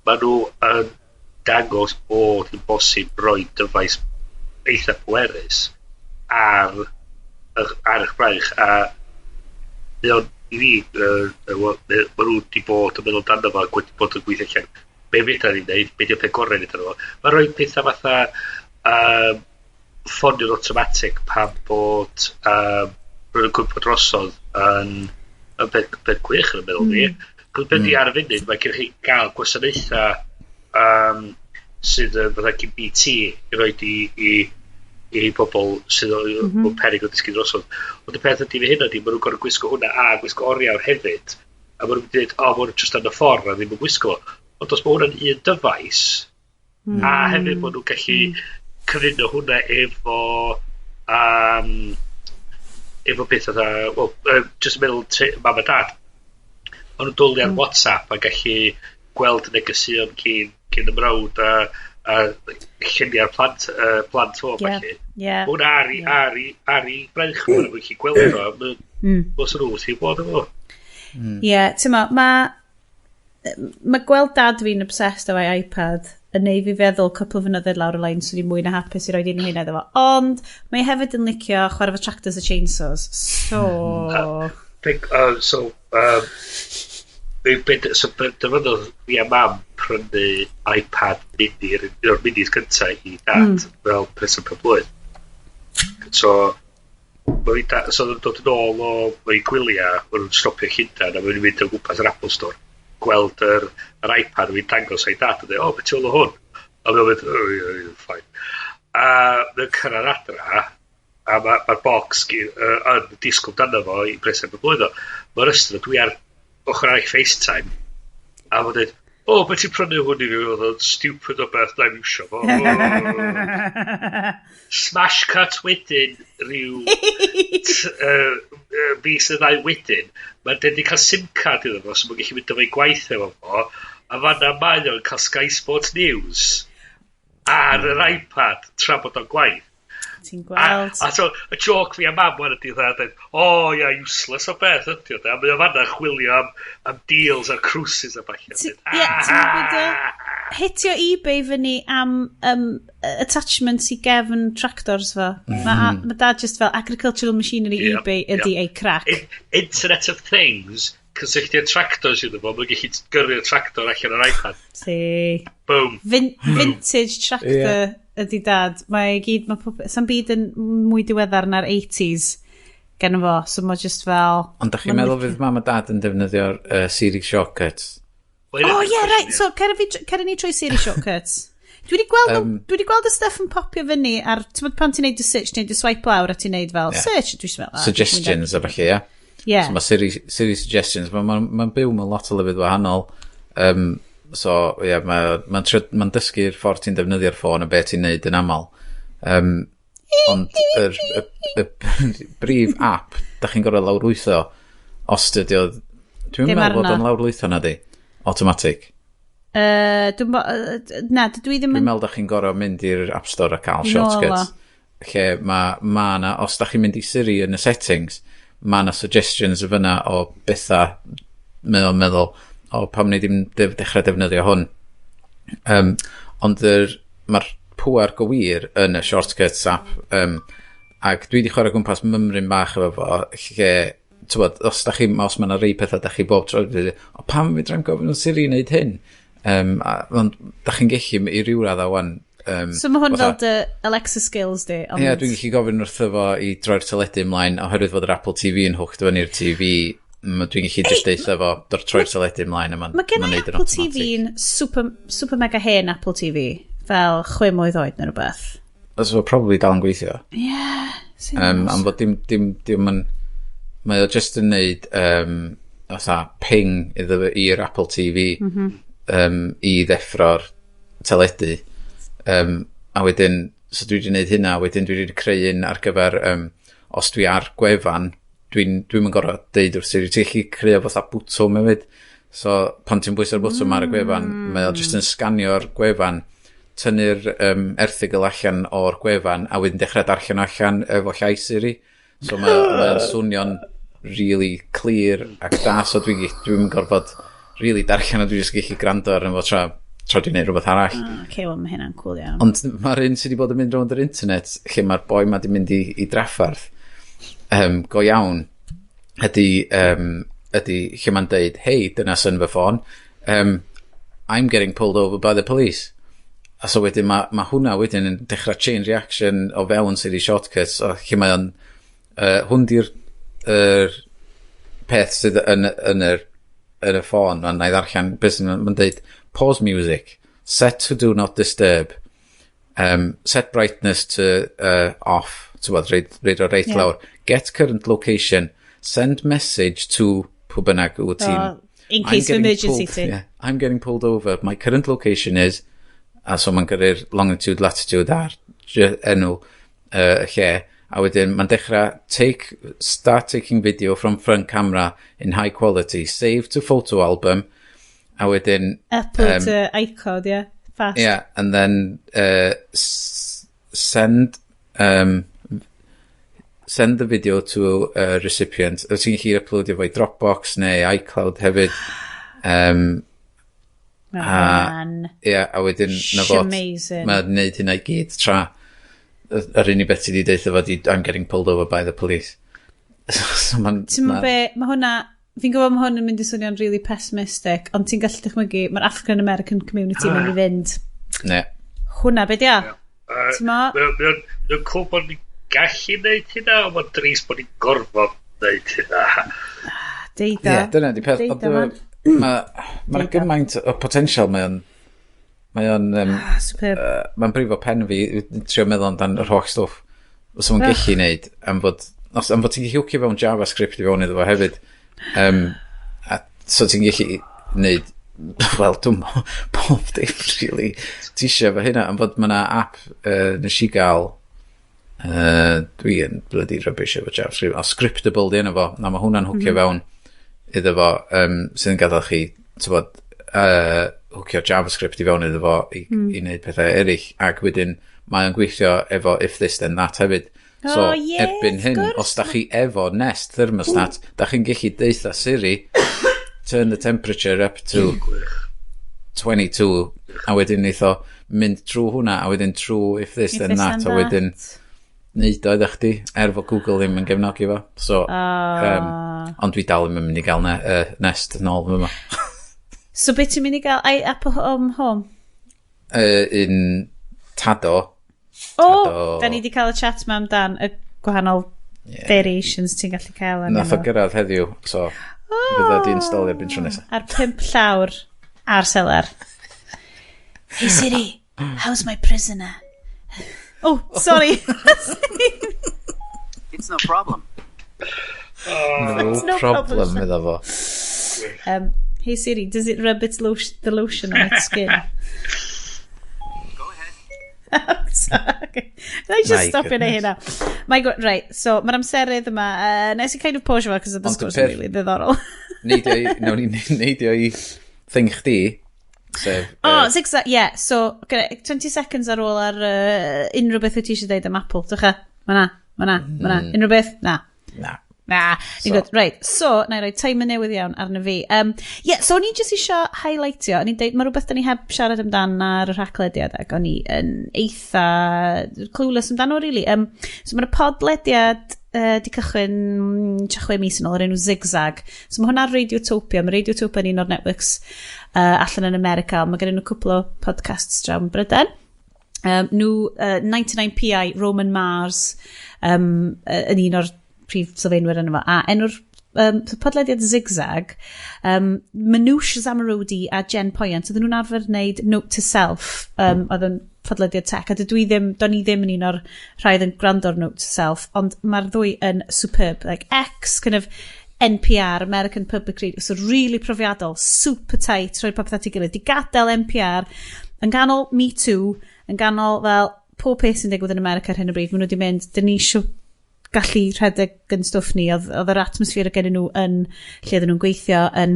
mae nhw yn dangos bod yn bosib rhoi dyfais eitha pwerus ar eich braich a mewn i fi mae nhw wedi bod yn meddwl dan yma wedi bod yn gweithio allan be fydda ni'n neud, be di'r peth gorau neud arno mae'n rhoi pethau fatha ffonio'n automatic pan bod rwy'n yn gwybod drosodd yn beth gwych yn meddwl ni cos beth di ar y funud mae gen chi gael gwasanaethau sydd yn fatha gyn BT i roed i bobl sydd o'n perig o ddysgu drosodd. Ond y peth ydy fe hynny ydy, maen nhw'n gorau gwisgo hwnna a gwisgo oriawr hefyd. A maen nhw'n dweud, maen nhw'n just yn y ffordd a ddim yn gwisgo. Ond os mae hwnna'n un dyfais, a hefyd maen nhw'n gallu cyfrinno hwnna efo beth oedd just meddwl mam a dad. Maen nhw'n dwlu ar WhatsApp a gallu gweld negeseuon cyn y mrawd a lluniau'r plant o falle. Hwna ar i braich fawr, mae'n gallu gweld o, os nhw wrth i bod efo. Ti'n mae gweld dad fi'n obsessed o'r iPad yn neud fi feddwl cwpl o fynyddoedd lawr y lein sy'n mwy na hapus i roed un hynny efo. Ond mae hefyd yn licio chwarae fo tractors a chainsaws. So dyfodol fi a mam prynu iPad mini o'r minis gyntaf i dad fel present per blwydd. So nhw'n dod yn ôl o'i gwyliau, maen nhw'n stopio Llundain a maen nhw'n mynd o gwmpas yr Apple Store gweld yr iPad fi'n dangos o'i dad a dweud, beth yw'n o hwn? A maen nhw'n mynd, ffain. A mae'n cyrraedd adra a mae'r bocs yn disgwyl dyna fo i present per blwydd o. Mae'r ystod dwi ar ochr arall FaceTime a ma'n dweud, beth ti'n prynu hwn i fi oedd o'n stupid o beth na'n iwsio fo. Smash cut wedyn rhyw fis y ddau wedyn mae'n dweud i cael SIM card iddo fo so mae'n gallu mynd o fe'i gwaith efo fo a fanna mae o'n cael Sky Sports News ar yr iPad tra bod o'n gwaith. Ti'n gweld? A so, y joke fi a mam wan ydi dweud, useless o beth ydi o. A mae o fanna chwilio am deals ar cruises a bach. Ti'n gwybod hitio eBay fyny am attachments i gefn tractors fo. Mae dad just fel agricultural machinery eBay ydi ei crack. Internet of Things, cysylltu'r tractors ydy fo, mae'n gallu gyrru'r tractor allan o'r iPad. Boom. Vintage tractor ydy dad. Mae gyd, sa'n byd yn mwy diweddar na'r 80s gen fo, so mae just fel... Ond da chi'n meddwl fydd mam a dad yn defnyddio'r Siri shortcuts? Right, so cer ni trwy Siri shortcuts. Dwi wedi gweld y stuff yn popio fyny ar, pan ti'n neud y search, ti'n neud y swipe lawr a ti'n neud fel search, dwi'n meddwl. Suggestions a falle, ia? So mae Siri suggestions, mae'n byw mewn lot o lefydd wahanol. So, mae'n dysgu'r ffordd ti'n defnyddio'r ffôn a beth ti'n neud yn aml. Ond y brif app, da chi'n gorau lawrlwytho, os dydy o... Dwi'n meddwl bod o'n lawrlwytho na di? Automatic? Dwi'n meddwl da chi'n gorau mynd i'r App Store a cael shortcuts. Lle mae na, os da chi'n mynd i Siri yn y settings, mae na suggestions y fyna o bethau, meddwl, pam ni ddim dechrau defnyddio hwn. Ond mae'r pŵar go wir yn y shortcuts app, ac dwi wedi chwarae gwmpas mymryn bach efo fo, lle, tywod, os mae yna rei pethau, da chi bob tro, o pam fi dra'n gofyn o Siri i wneud hyn? Ond da chi'n gellu i ryw radd a wan. So mae hwn fel dy Alexa skills di? Ie, dwi'n gallu gofyn wrtho fo i droi'r teledu ymlaen, oherwydd fod yr Apple TV yn hwcht fyny'r TV, dwi'n gallu just deitha fo, droi'r teledu ymlaen. Mae gen i Apple TV'n super mega hen Apple TV, fel 6 mlwydd oed neu rhywbeth. So, probably dal yn gweithio. Ie. Am fod dim mae o just yn neud ping i'r Apple TV i ddeffro'r teledu. A wedyn, so dwi wedi gwneud hynna, wedyn dwi wedi creu un ar gyfer, os dwi ar gwefan, dwi'n mynd gorau deud wrth Siri, ti'n gallu creu fatha bwtwm hefyd. So, pan ti'n bwys ar bwtwm ar y gwefan, mae o just yn sganio'r gwefan, tynnu'r erthygl allan o'r gwefan, a wedyn dechrau darllen allan efo llais Siri. So, mae'n swnio'n really clear ac da, so dwi'n mynd gorfod really darllen, a dwi'n just gallu gwrando ar efo tra dwi'n neud rhywbeth arall. Wel, mae hynna'n cool iawn. Ond mae'r un sydd wedi bod yn mynd rownd yr internet, lle mae'r boi ma wedi mynd i draffarth, go iawn, ydy lle mae'n deud, hey, dyna sy'n fy ffôn, I'm getting pulled over by the police. A so wedyn mae hwnna wedyn yn dechrau chain reaction o fewn Siri shortcuts, o lle mae o'n, hwn di'r peth sydd yn y ffôn, mae'n ddarllen, mae'n deud, pause music, set to do not disturb, set brightness to off, reid o reit lawr, get current location, send message to pw bynnag wyt ti'n. In case of emergency. Yeah, I'm getting pulled over, my current location is, a so mae'n gyrru'r longitude, latitude ar enw lle, a wedyn mae'n dechrau start taking video from front camera in high quality, save to photo album, a wedyn upload to iCloud, yeah, fast. Yeah, and then send the video to a recipient. Os ti'n gallu uploadio fo i Dropbox neu iCloud hefyd. A wedyn na fod mae'n neud hynna i gyd tra yr unig beth ti wedi deitha fod I'm getting pulled over by the police. So ti'n be, mae hwnna, fi'n gwybod mae hwn yn mynd i swnio'n really pessimistic, ond ti'n gallu dychmygu, mae'r African-American community yn mynd i fynd. Ne. Hwna, be dia? Ti'n mo? Mae'n cool bod ni'n gallu neud hynna, ond mae'n dris bod ni'n gorfod neud hynna. Deida. Ie, dyna di peth. Mae'n gymaint o potential mae'n brifo pen fi, trio meddwl amdan yr holl stwff os mae'n gallu neud, am fod ti'n gallu hwcio fewn JavaScript i fewn iddo fo hefyd. So ti'n gallu neud, wel, dwi'n bob dim really tisio fo hynna, am fod mae'na app nes i gael, dwi yn bloody rubbish efo JavaScript, a scriptable di yna fo, na mae hwnna'n hwcio fewn iddo fo, sydd yn gadael chi, hwcio JavaScript i fewn iddo fo i wneud pethau eraill, ac wedyn mae'n gweithio efo if this then that hefyd. So, erbyn hyn, os da chi efo Nest thermostat, da chi'n gallu deitha Siri, turn the temperature up to 22, a wedyn eithaf mynd trwy hwnna, a wedyn trwy if this then that, a wedyn neud o ydych chi, fo Google ddim yn gefnogi fo. So, ond dwi dal yn mynd i gael Nest yn ôl yma. So, beth ti'n mynd i gael Apple Home? Un Tado. Da ni wedi cael y chat ma amdan y gwahanol variations ti'n gallu cael. Nath o gyrraedd heddiw, so fydda di installio byn tro nesaf. Ar 5 llawr ar selar. Hey Siri, how's my prisoner? Oh, sorry. It's no problem. No problem iddo fo. Hey Siri, does it rub the lotion on its skin? Okay. Can I just stop in hynna? Right, so mae'r amserydd yma, nes I kind of pause fo, cos oedd y sgwrs yn really ddiddorol. Neidio i thing chdi, sef... ZigZag, yeah, so 20 seconds ar ôl ar unrhyw beth wyt ti eisiau deud am Apple, dwch e? Mae'na, unrhyw beth? Na. Na, ni'n gwybod. Right, so, na i roi time yn newydd iawn arno fi. So o'n i jyst eisiau highlightio, o'n i'n deud, mae rhywbeth da ni heb siarad amdan ar yr Haclediad, ac o'n i yn eitha clueless amdano, really. So mae'r podlediad di cychwyn 6 mis yn ôl o'r enw ZigZag. So mae hwnna'r Radiotopia. Mae Radiotopia yn un o'r networks allan yn America. Mae gen nhw cwpl o podcasts drawn Bryden. Nhw 99PI, Roman Mars, yn un o'r prif sylfaenwyr yn yma. A enw'r podlediad ZigZag, Manoush Zamarodi a Jen Poyant, oedden nhw'n arfer wneud note to self, oedd yn podlediad tech, a do'n i ddim yn un o'r rhai yn gwrando'r note to self, ond mae'r ddwy yn superb, like kind of NPR, American Public Radio, so really profiadol, super tight, rhoi popeth at ei gilydd, di gadael NPR, yn ganol Me Too, yn ganol fel pob peth sy'n digwydd yn America ar hyn o bryd, maen nhw wedi mynd, dyn ni eisiau gallu rhedeg yn stwff ni, oedd yr atmosffer gen nhw yn lle oedden nhw'n gweithio yn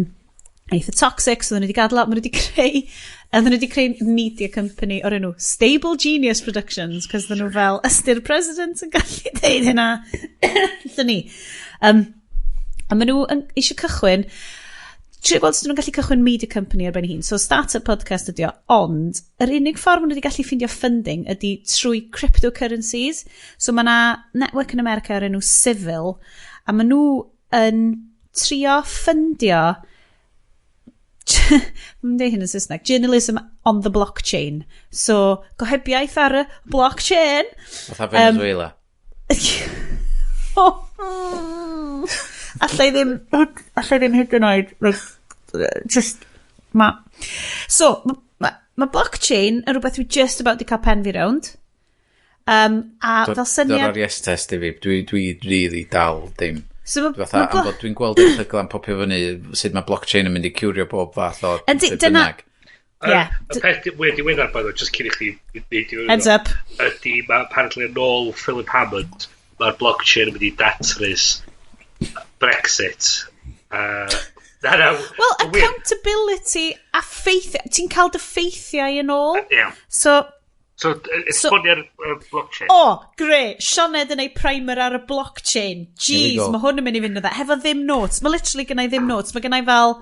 eitha toxic, so oedden nhw wedi gadael, maen nhw wedi creu media company o'r enw Stable Genius Productions, cos oedden nhw fel ystyr president yn gallu deud hynna. Ydyn ni. A maen nhw eisiau cychwyn, trio gweld sydd nhw'n gallu cychwyn media company ar ben hun. So start-up podcast ydi o, ond yr unig ffordd maen nhw wedi gallu ffindio funding ydi trwy cryptocurrencies. So mae yna network yn America ar enw Civil, a maen nhw yn trio ffundio mae'n dweud hyn yn Saesneg, journalism on the blockchain. So, gohebiaeth ar y blockchain. Fatha Venezuela. Allai ddim hyd yn oed, So, mae blockchain yn rhywbeth dwi just about di cael pen fi rownd. A fel syniad... Dyna'r yes test i fi, dwi really dal dim. So, dwi'n gweld eich glan popio fyny sut mae blockchain yn mynd i curio bob fath o bynnag. Y peth wedi weddar, by the way, just cyn i chi heads up, ydy, mae apparently yn ôl Philip Hammond, mae'r blockchain yn mynd i datrys Brexit. Well, accountability a ffeithiau, ti'n cael dy ffeithiau yn ôl? So, esboni'r blockchain. Great. Sioned yn ei primer ar y blockchain. Jeez, mae hwn yn mynd i fynd o dda. Hefo ddim notes. Mae literally gynnau ddim notes. Mae gynnau fel...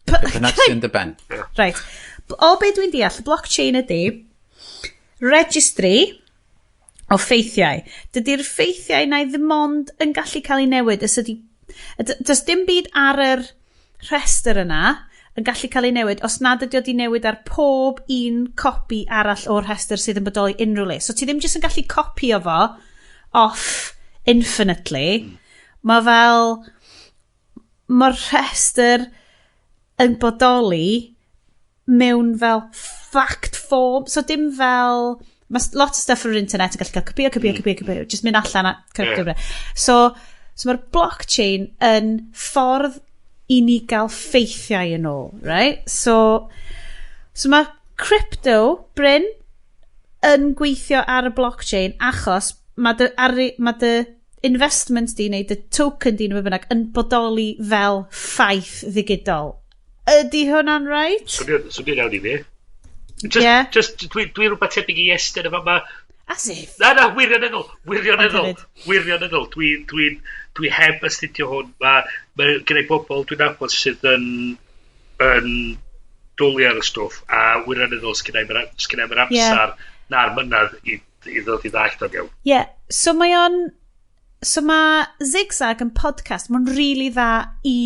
Bynnag sy'n dy ben. Right. O be dwi'n deall, blockchain ydy registry o ffeithiau. Dydy'r ffeithiau na ddim ond yn gallu cael ei newid. Does dim byd ar yr rhestr yna yn gallu cael ei newid os nad ydy o di newid ar pob un copi arall o'r rhestr sydd yn bodoli unrhyw le. So ti ddim jyst yn gallu copio fo off infinitely. Mae'r rhestr yn bodoli mewn fel fact form. So dim fel... Mae lot o stuff ar yr internet yn gallu cael copio. Just mynd allan a copio. So mae'r blockchain yn ffordd i ni gael ffeithiau yn ôl, right? So mae crypto, Bryn, yn gweithio ar y blockchain achos mae dy investment di neu dy token di yn bodoli fel ffaith ddigidol. Ydy hwnna'n right? Swnio'n iawn i fi. Dwi rhywbeth tebyg i Iestyn efo yma. As if. Na, wirioneddol. Dwi heb astudio hwn. Mae gennau bobl dwi'n nabod sydd yn dwlu ar y stwff, a wirioneddol sgennau'r amser na'r mynydd i ddod i ddallt o'n iawn. So mae ZigZag yn podcast, mae'n really dda i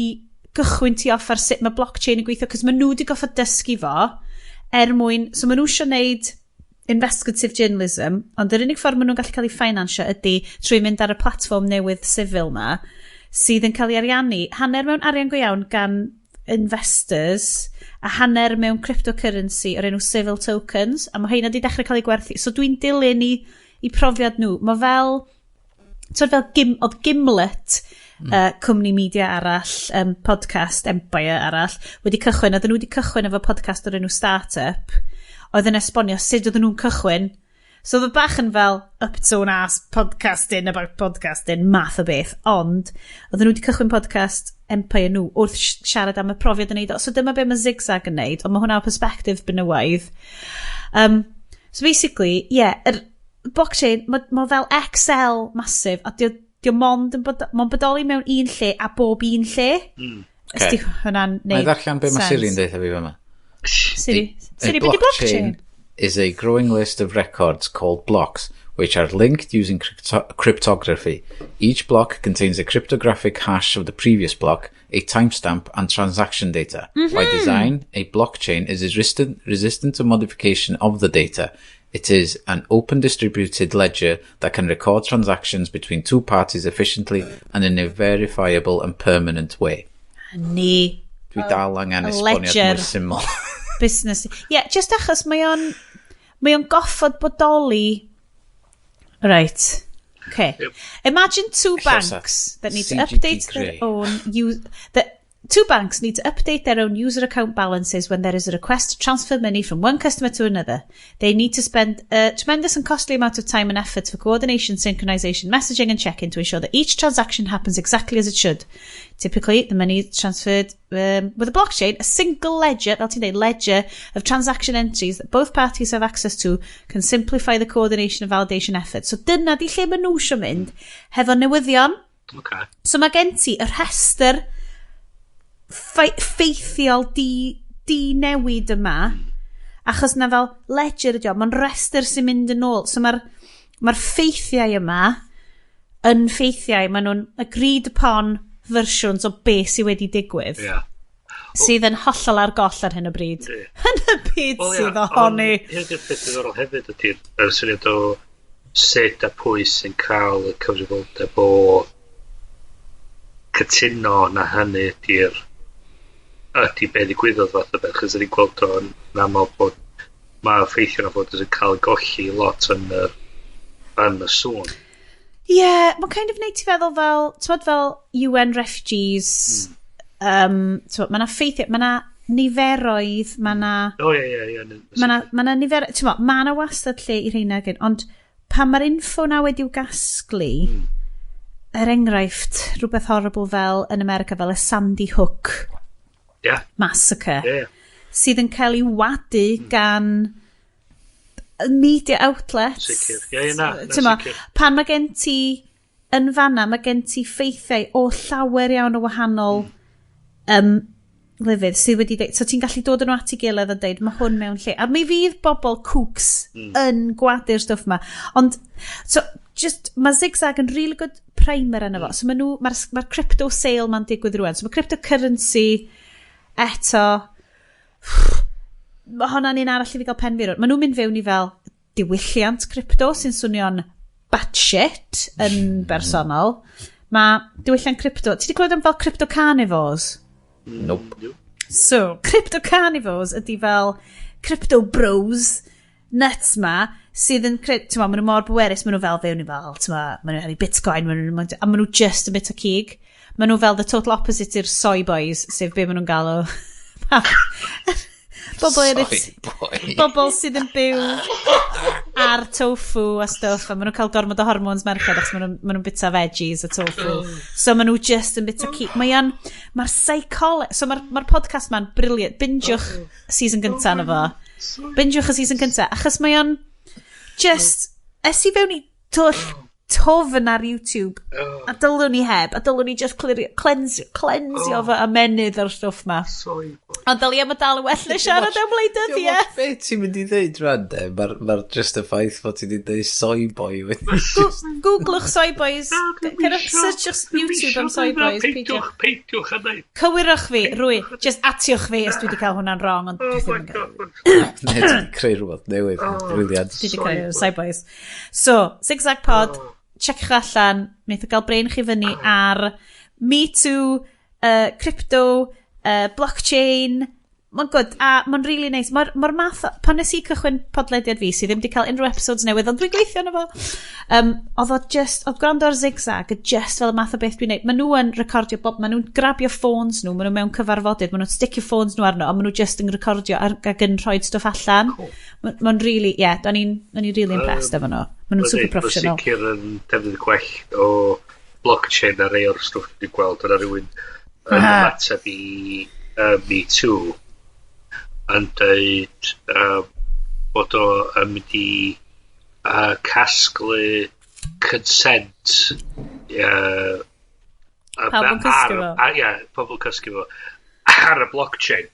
gychwyn ti off ar sut mae blockchain yn gweithio, cos mae nhw wedi goffo dysgu fo, so mae nhw eisiau gwneud investigative journalism, ond yr unig ffordd maen nhw'n gallu cael ei finansio ydy trwy mynd ar y platform newydd civil ma, sydd yn cael ei ariannu, hanner mewn arian go iawn gan investors, a hanner mewn cryptocurrency o'r enw civil tokens, a mae hynna wedi dechrau cael ei gwerthu. So dwi'n dilyn i profiad nhw. Mae fel Gimlet, cwmni media arall, podcast empire arall, wedi cychwyn, oedden nhw wedi cychwyn efo podcast o'r enw Startup, oedd yn esbonio sut oedden nhw'n cychwyn. So oedd y bach yn fel up to an ass podcasting about podcasting, math o beth, ond oedden nhw wedi cychwyn podcast empire nhw wrth siarad am y profiad yn neud o. So dyma be mae ZigZag yn neud, ond mae hwnna o perspective benywaidd. So basically, yr blockchain, mae fel Excel massive, a Mae'n bodoli mewn un lle a bob un lle. Okay. Hwnna'n neud ddarllen be mae Siri'n deud fi fyma. Siri, beth di blockchain? Is a growing list of records called blocks, which are linked using cryptography. Each block contains a cryptographic hash of the previous block, a timestamp, and transaction data. By design, a blockchain is resistant to modification of the data. It is an open distributed ledger that can record transactions between two parties efficiently and in a verifiable and permanent way. Dwi dal angen esboniad mwy syml. Business. Just achos mae o'n goffod bodoli. Right. Okay. Yep. Imagine two banks that need to update their own two banks need to update their own user account balances when there is a request to transfer money from one customer to another. They need to spend a tremendous and costly amount of time and effort for coordination, synchronization, messaging and check-in to ensure that each transaction happens exactly as it should. Typically, the money is transferred with a blockchain, a single ledger, ledger of transaction entries that both parties have access to can simplify the coordination and validation efforts. So dyna di lle maen nhw eisiau mynd hefo newyddion. Okay. So mae gen ti y rhestr ffeithiol di newid yma, achos na fel ledger ydi o, mae'n rhestr sy'n mynd yn ôl. So mae'r ffeithiau yma yn ffeithiau, maen nhw'n agreed upon versions o be sydd wedi digwydd. Sydd yn hollol ar goll ar hyn o bryd. Hyn y byd sydd ohoni. Hyn yw'r peth ddiddorol hefyd ydy'r syniad o sut a pwy sy'n cael y cyfrifoldeb o cytuno na hynny ydy be ddigwyddodd fath o beth, chos ydy'n gweld o'n aml bod mae ffeithio na fod yn cael golli lot yn y sŵn. Mae'n kind of neud ti feddwl fel UN refugees, mae na ffeithio, mae na niferoedd, mae na niferoedd, mae na wastad lle i rheina gyn, ond pan mae'r info na wedi'w gasglu, enghraifft, rhywbeth horrible fel yn America fel y Sandy Hook massacre, sydd yn cael ei wadu gan media outlets. Sicr. Pan mae gen ti yn fanna, mae gen ti ffeithiau o llawer iawn o wahanol lefydd sydd wedi dweud, so ti'n gallu dod yn at ei gilydd a dweud, mae hwn mewn lle. A mi fydd bobl cwcs yn gwadu'r stwff yma. Ond, so, mae ZigZag yn really good primer yna fo. So mae'r crypto sale ma'n digwydd rwan. So mae cryptocurrency eto, mae hwnna'n un arall i fi gael pen fi rwan. Mae nhw'n mynd fewn i fel diwylliant crypto sy'n swnio'n batshit yn bersonol. Mae diwylliant crypto, ti wedi clywed am fel crypto carnivores? Nope. So, crypto carnivores ydy fel crypto bros nuts ma sydd yn maen nhw mor bwerus, maen nhw fel fewn i fel, maen nhw'n rhaid bitcoin, a maen nhw just a bit o cig. Maen nhw fel the total opposite i'r soy boys, sef be maen nhw'n gael o bobl sydd yn byw ar tofu a stuff, a maen nhw'n cael gormod o hormones merched achos maen nhw'n bita veggies a tofu, so maen nhw just yn bita cig. Mae'r psychology, so mae'r podcast ma'n brilliant. Bingewch season gynta na fo, bingewch y season gynta, achos mae'n just, i fewn i tofn ar YouTube, a dylwn ni heb, a dylwn ni just cleansio fo amenydd o'r stwff ma. Ond dylwn i am y dal well na siarad am wleidyddiaeth. Be ti'n mynd i ddeud rhan de? Mae'r just y ffaith fod ti'n dweud soy boy. Googlwch soy boys, searchwch YouTube am soy boys. Peidiwch a dweud. Cywirwch fi, rwy, just atiwch fi os dwi wedi cael hwnna'n wrong, ond dwi ddim yn gael. Ne, ti'n creu rhywbeth newydd, briliant. Dwi wedi creu soy boys. So, ZigZag Pod, check'ch allan, wnaeth o gael Bryn chi fyny ar Me Too, crypto, blockchain. Mae'n good, a mae'n really nice. Mae'r math, pan nes i cychwyn podlediad fi, sydd ddim wedi cael unrhyw episodes newydd, ond dwi'n gweithio yna fo. Oedd gwrando ar ZigZag, just fel y math o beth dwi'n neud. Maen nhw yn recordio, maen nhw'n grabio ffôns nhw, maen nhw mewn cyfarfodydd, maen nhw'n sticio ffôns nhw arno, a maen nhw just yn recordio ac yn rhoi stwff allan. Mae'n really, do'n i'n really impressed efo nhw. Maen nhw'n super professional. Mae'n sicr yn defnydd gwell o blockchain a rei o'r stwff dwi'n gweld, yna rhywun yn ymateb i Me Too, yn dweud bod o yn mynd i casglu consent Pawb yn cysgu fo. Ie, pobl yn cysgu fo. Ar y BlockChain.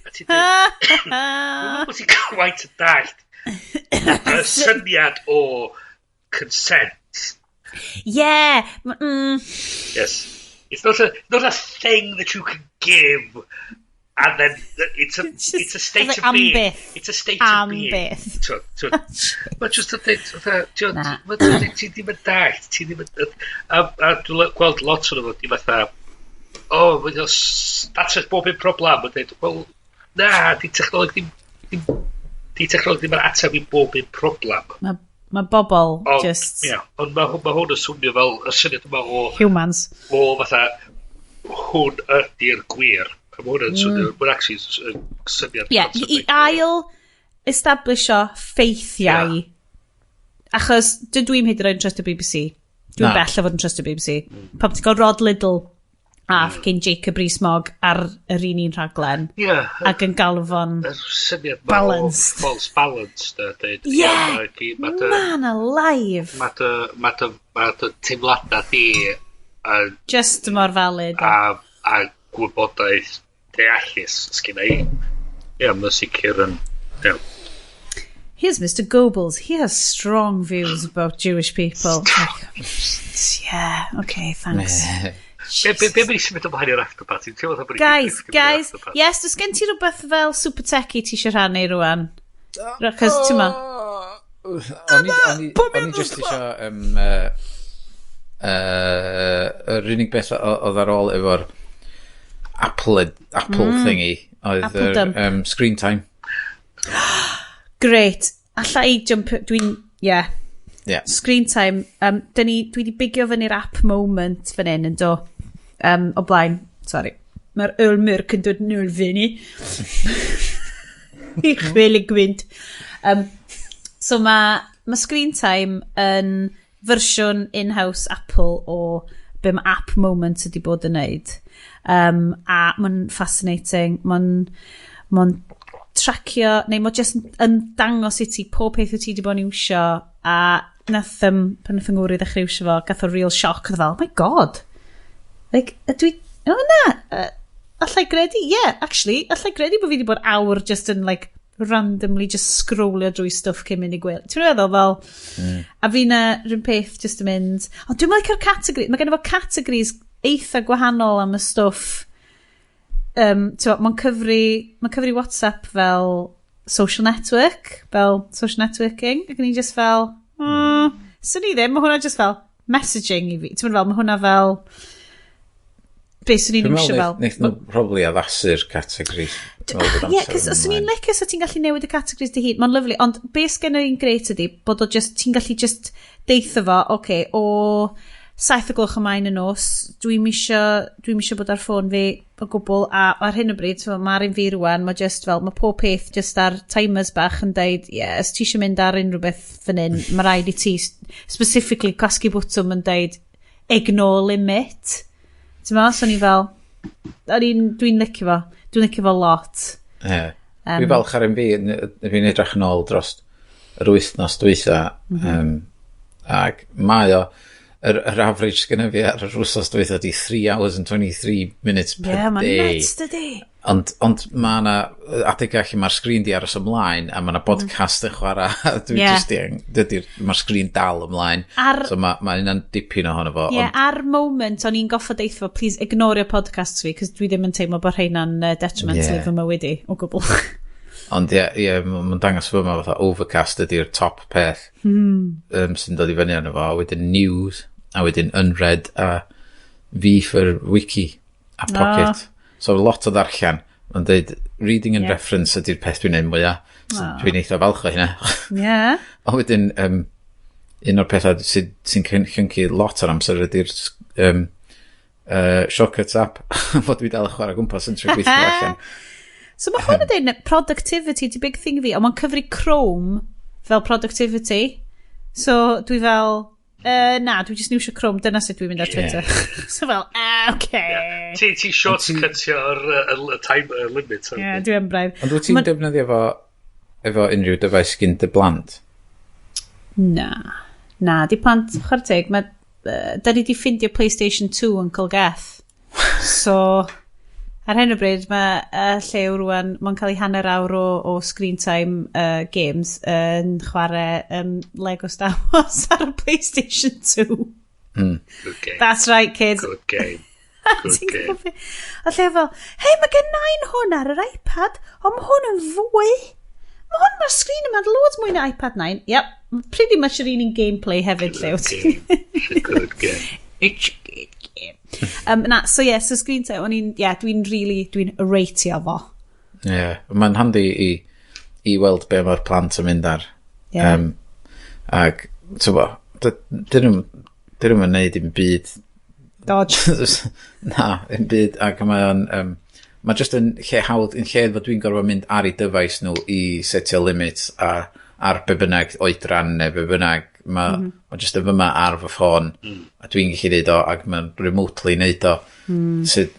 A ti'n dweud, dwi'n meddwl bod ti'n gwaith y dallt y syniad o consent. Yeah. Yes. It's not a thing that you can give, and then it's a state of being. It's a state of being. Mae'n just a thing. Ti'n ddim yn dallt. A dwi'n gweld lot o'n efo, di fatha, that's a bob yn problem. Mae'n dweud, well, na, di technoleg ddim yn ateb I bob yn problem. Mae bobl just... Ie, ond mae hwn yn swnio fel y syniad yma o... Humans. O fatha, hwn ydy'r gwir. A mae hwn yn swnio, mae'n actually syniad... Ie, I ail establisho ffeithiau. Achos, dydw i'n hyd yn oed yn trust y BBC. Dwi'n bell o fod yn trust y BBC. Pam ti'n gael Rod Liddle a cyn Jacob Rees-Mogg ar yr un rhaglen. Ac yn galw fo'n balanced. False balanced. Man alive. Mae dy teimladau di just mor valid. A gwybodaeth deallus sgynna I. Ie, mae'n sicr yn... Here's Mr. Goebbels. He has strong views about Jewish people. Yeah, okay, thanks. Be mae'n symud o mlaen i'r afterparty? Guys, yes, does gen ti rhywbeth fel super techy ti eisiau rhannu rwan? Cos ti'n ma? O'n i just eisiau yr unig beth oedd ar ôl efo'r Apple thingy oedd screen time. Great. Alla I jump... Screen time. Dwi di bigio fyny'r app moment fan hyn yn do. O blaen. Sorry. Mae'r Öl Mörk yn dod nôl fyny. I chwel y gwynt. So mae screen time yn fersiwn in-house Apple o be mae app moment ydi bod yn neud. A mae'n fascinating. Mae'n tracio, neu mae'n just yn dangos I ti pob peth wyt ti wedi bod yn iwsio a nath pan nath yng Ngwri ddechrau iwsio fo gath o real shock oedd fel, oh my god like, allai gredu actually, allai gredu bod fi wedi bod awr just yn like randomly just scrollio drwy stuff cyn mynd I gwyl ti'n meddwl fel a fi na rhywun peth just yn mynd ond dwi'n like ar category mae gen I fo categories eitha gwahanol am y stuff mae'n cyfri WhatsApp fel social network fel social networking ac yn I just fel sy'n I ddim, mae hwnna just fel messaging I fi, ti'n mynd fel, mae hwnna fel beth sy'n ni'n iwsio fel Neith nhw probably addasu'r categories cos os sy'n ni'n licus o ti'n gallu newid y categories dy hyd, mae'n lyflu ond beth sy'n ni'n greit ydi bod o just, ti'n gallu just deitha fo, o 7:00 ymlaen y nos dwi'n misio bod ar ffôn fi o gwbl a ar hyn o bryd mae'r un fi rwan mae just fel mae pob peth just ar timers bach yn deud os ti eisiau mynd ar unrhyw beth fan hyn mae rhaid I ti specifically casgu bwtwm yn deud ignore limit ti'n meddwl so ni fel dwi'n licio fo lot dwi'n falch ar un fi'n edrych yn ôl dros yr wythnos dwytha ac mae o yr average gyda fi ar yr wsos dweud ydi 3 hours and 23 minutes per day. Mae'n nuts dydi. Ond mae yna adeg allu mae'r sgrin di aros ymlaen a mae yna podcast yn chwarae. Mae'r sgrin dal ymlaen. So mae yna'n dipyn ohono fo. Ar moment o'n i'n goffa deith fo, please ignorio podcasts fi, cos dwi ddim yn teimlo bod rhaina'n detrimental I fy mywyd I, o gwbl. Ond mae'n dangos fo yma fatha Overcast ydy'r top peth sy'n dod I fyny arno fo, a wedyn news, a wedyn unread, a fi for wiki, a pocket. So lot o ddarllen, mae'n dweud reading and reference ydy'r peth dwi'n neud mwyaf. Dwi'n eitha falch o hynna. A wedyn, un o'r pethau sy'n cyncu lot o'r amser ydy'r Shortcuts app, fod dwi dal y chwarae gwmpas yn trwy gweithio allan. So mae hwn yn dweud productivity di big thing fi, ond mae'n cyfri Chrome fel productivity. So dwi fel, dwi just niwsio Chrome, dyna sut dwi'n mynd ar Twitter. So fel, okay. Ti shortcutio'r time limit. Dwi yn braidd. Ond wyt ti'n defnyddio efo unrhyw dyfais gyn dy blant? Na, di plant, chwarae teg, mae da ni di ffindio PlayStation 2 yn Colgeth. So, ar hyn o bryd, mae llew rwan, mae'n cael ei hanner awr o screen time games yn chwarae Lego Star Wars ar y PlayStation 2. Good game. That's right, kids. Good game. Good game. A lle fel, hei, mae gen nain hwn ar yr iPad, ond mae hwn yn fwy. Mae'r screen yma'n loads mwy na iPad 9. Yep, pretty much yr un gameplay hefyd llew. Good game. It's a good game. So screen time, dwi'n ratio fo. Mae'n handi i weld be mae'r plant yn mynd ar. Ag, ti'n bo, dyn nhw'n neud i'n byd. Dodge. Na, yn byd, ac mae just yn lle hawdd, yn lle fod dwi'n gorfod mynd ar ei dyfais nhw i setio limits ar be bynnag oedran neu be bynnag. Mae just yn fyma ar fy ffôn, a dwi'n gallu neud o, ac mae'n remotely neud o, sydd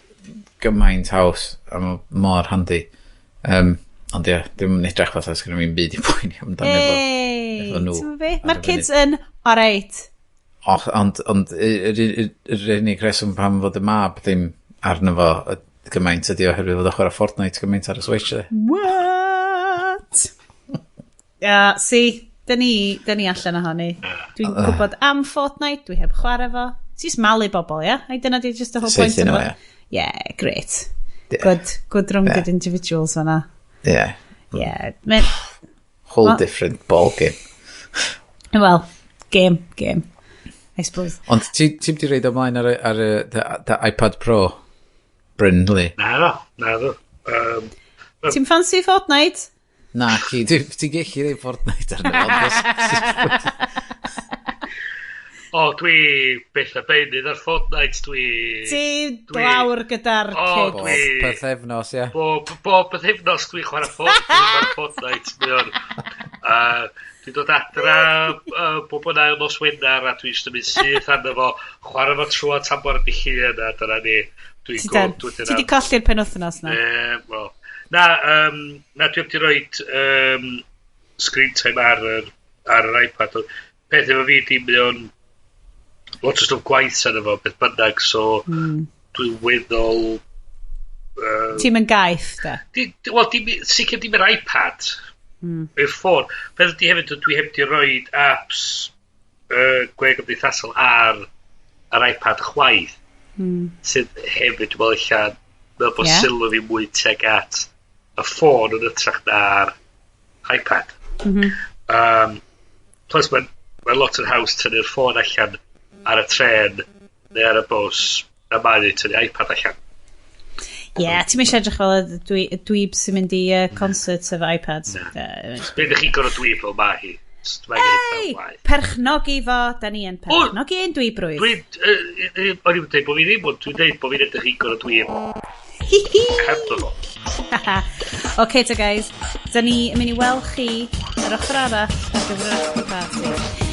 gymaint haws, a mae mor handi. Ond dwi'n mynd edrych fath os gyda mi'n byd i poeni amdano efo nhw. Mae'r kids yn alright. Ond yr unig reswm pam fod y mab ddim arno fo gymaint ydi oherwydd fod o chwarae Fortnite gymaint ar y Switch. What? See, dyn ni allan ohoni. Dwi'n gwybod am Fortnite, dwi heb chwarae fo. Ti'n malu bobl, ia? A dyna di just the whole point of it. Yeah, great. Good rounded individuals fanna. Yeah. Whole different ball game. Well, game. I suppose. Ond ti'n di reid ymlaen ar y iPad Pro, Bryn, li? Na do. Ti'n fancy Fortnite? Na, ti'n gallu reid Fortnite arno. Dwi beth a beinydd ar Fortnite, Ti glawr gyda'r kids. Bob pethefnos, ia. Bob pethefnos dwi chwarae Fortnite. Dwi'n dod adra bob yna yn nos Wenar a dwi'n mynd syth arno fo, chwarae fo trwy tamor y llun a dyna ni. Ti di colli'r penwthnos na? Na, dwi'n di roed screen time ar yr iPad. Peth efo fi di mewn lot o stwff gwaith arno fo, beth bynnag, so dwi'n weddol... Ti'n mynd gaeth, da? Sicr dim yr iPad. Yw'r ffôn. Beth ydy hefyd, dwi heb di roed apps gweg ymdeithasol ar iPad chwaith. Sydd hefyd, dwi'n meddwl allan, meddwl bod sylw fi mwy teg at y ffôn yn ytrach na'r iPad. Plus, mae'n lot yn haws tynnu'r ffôn allan ar y tren neu ar y bws a mae'n tynnu iPad allan. Ti'n mynd edrych fel y dweeb sy'n mynd i concerts efo iPads. Bydd chi gorau dweeb fel ma hi. Perchnogi fo, da ni yn perchnogi ein dweebrwydd. O'n i'n dweud bod fi ddim, ond dwi'n dweud bod fi'n edrych chi gorau dweeb. Hebdo fo. OK, so guys, da ni yn mynd i weld chi yr ochr arall ar gyfer yr ochr party.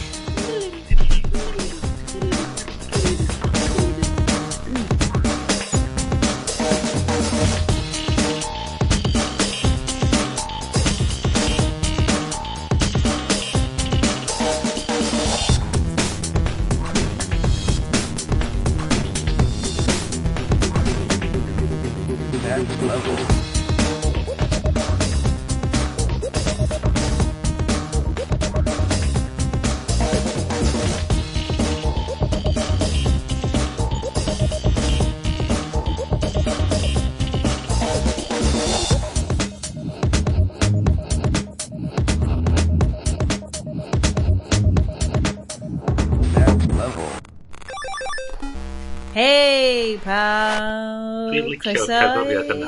Hey, pawb! Dwi'n licio'r cerddoriaeth yna.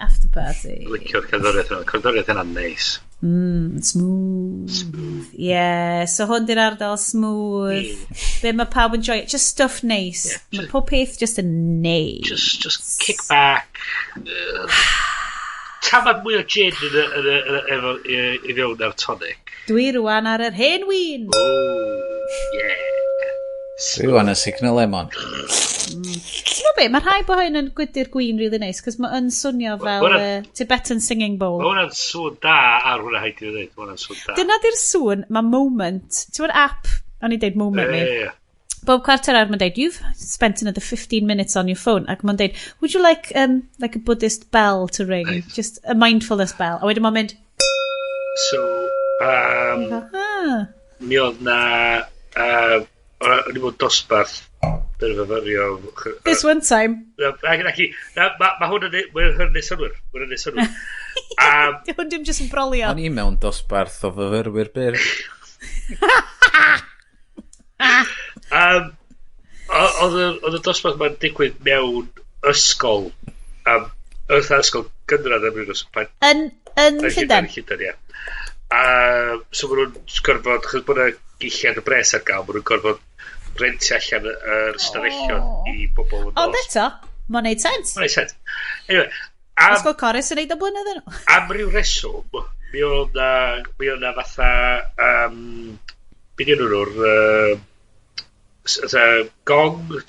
After party. Dwi'n licio'r cerddoriaeth yna. Cerddoriaeth yna'n neis. Smooth. Yeah, so hwn di'r ardal smooth. Be mae pawb yn joio. Just stuff nice. Mae pob peth just yn neis. Just kick back. Tafod mwy o gin i fewn ar tonic. Dwi rwan ar yr hen wyn. Yeah. Dwi rwan yn signal lemon. Ti'n be, mae rhai bo hyn yn gwydi'r gwyn really nice, cos mae'n swnio fel Tibetan singing bowl. Mae hwnna'n sŵn da ar hwnna haid i'w dweud. Dyna di'r sŵn, mae moment. Ti'n bod app, o'n i dweud moment ni. bob cwarter awr, mae'n deud, you've spent another 15 minutes on your phone. Ac mae'n deud, would you like a Buddhist bell to ring? Right. Just a mindfulness bell. A wedyn mae'n mynd... So, mi oedd na... O'n i bod dosbarth byr fyfyrio... This one time. Mae hwn yn hynny synwyr. Hwn dim jyst yn brolio. O'n i mewn dosbarth o fyfyrwyr byr. Oedd y dosbarth mae'n digwydd mewn ysgol. Oedd ysgol gynradd am rhywun ysgol. Yn Llundain? Yn Llundain, ia. So maen nhw'n gorfod, chos bod yna gilliad y bres ar gael, maen nhw'n gorfod rentio allan yr stafellion i bobl yn nos. Ond eto, mae'n neud sens. Mae'n neud sens. Anyway, Ysgol Corus yn neud o blynedd nhw. Am ryw reswm, mi oedd na fatha, beth yw'n nhw'r gong, dwi'n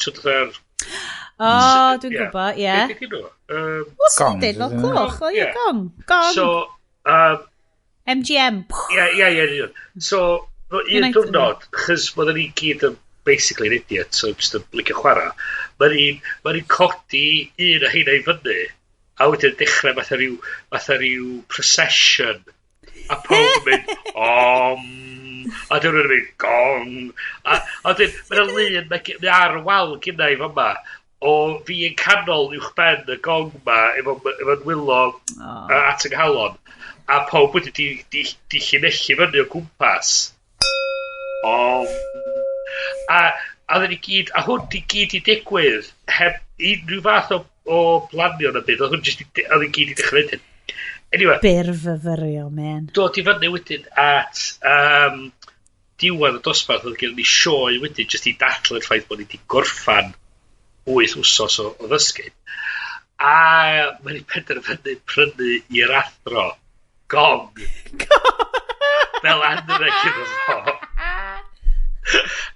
gwybod, ie. Beth yw'n nhw? What's it dyn? Cloch, o ie, gong. So, MGM. Ie. So, un diwrnod, chys oedden ni gyd yn basically an idiot, so just yn licio chwarae. Mae'n ni'n codi un o hynna i fyny, a wedyn dechrau fatha rhyw procession, a pob yn mynd, a dyn nhw'n mynd, gong. A wedyn, mae'n lun, mae ar y wal gyda i fyma, o fi yn canol uwch ben y gong ma, efo'n wylo at yng nghalon, a pob wedi di llunellu fyny o gwmpas. A hwn i gyd i digwydd heb unrhyw fath o blanio na byd, oedd hwn i gyd i dechrau wedyn. Anyway, Byrfyfyrio, man. Dod i fyny wedyn at diwedd y dosbarth, oedd gen ni sioe wedyn jyst i datlu'r ffaith bod ni wedi gorffan 8 wsos o ddysgu. A mae'n ei penderfynu prynu i'r athro gong. Fel anreg iddo fo.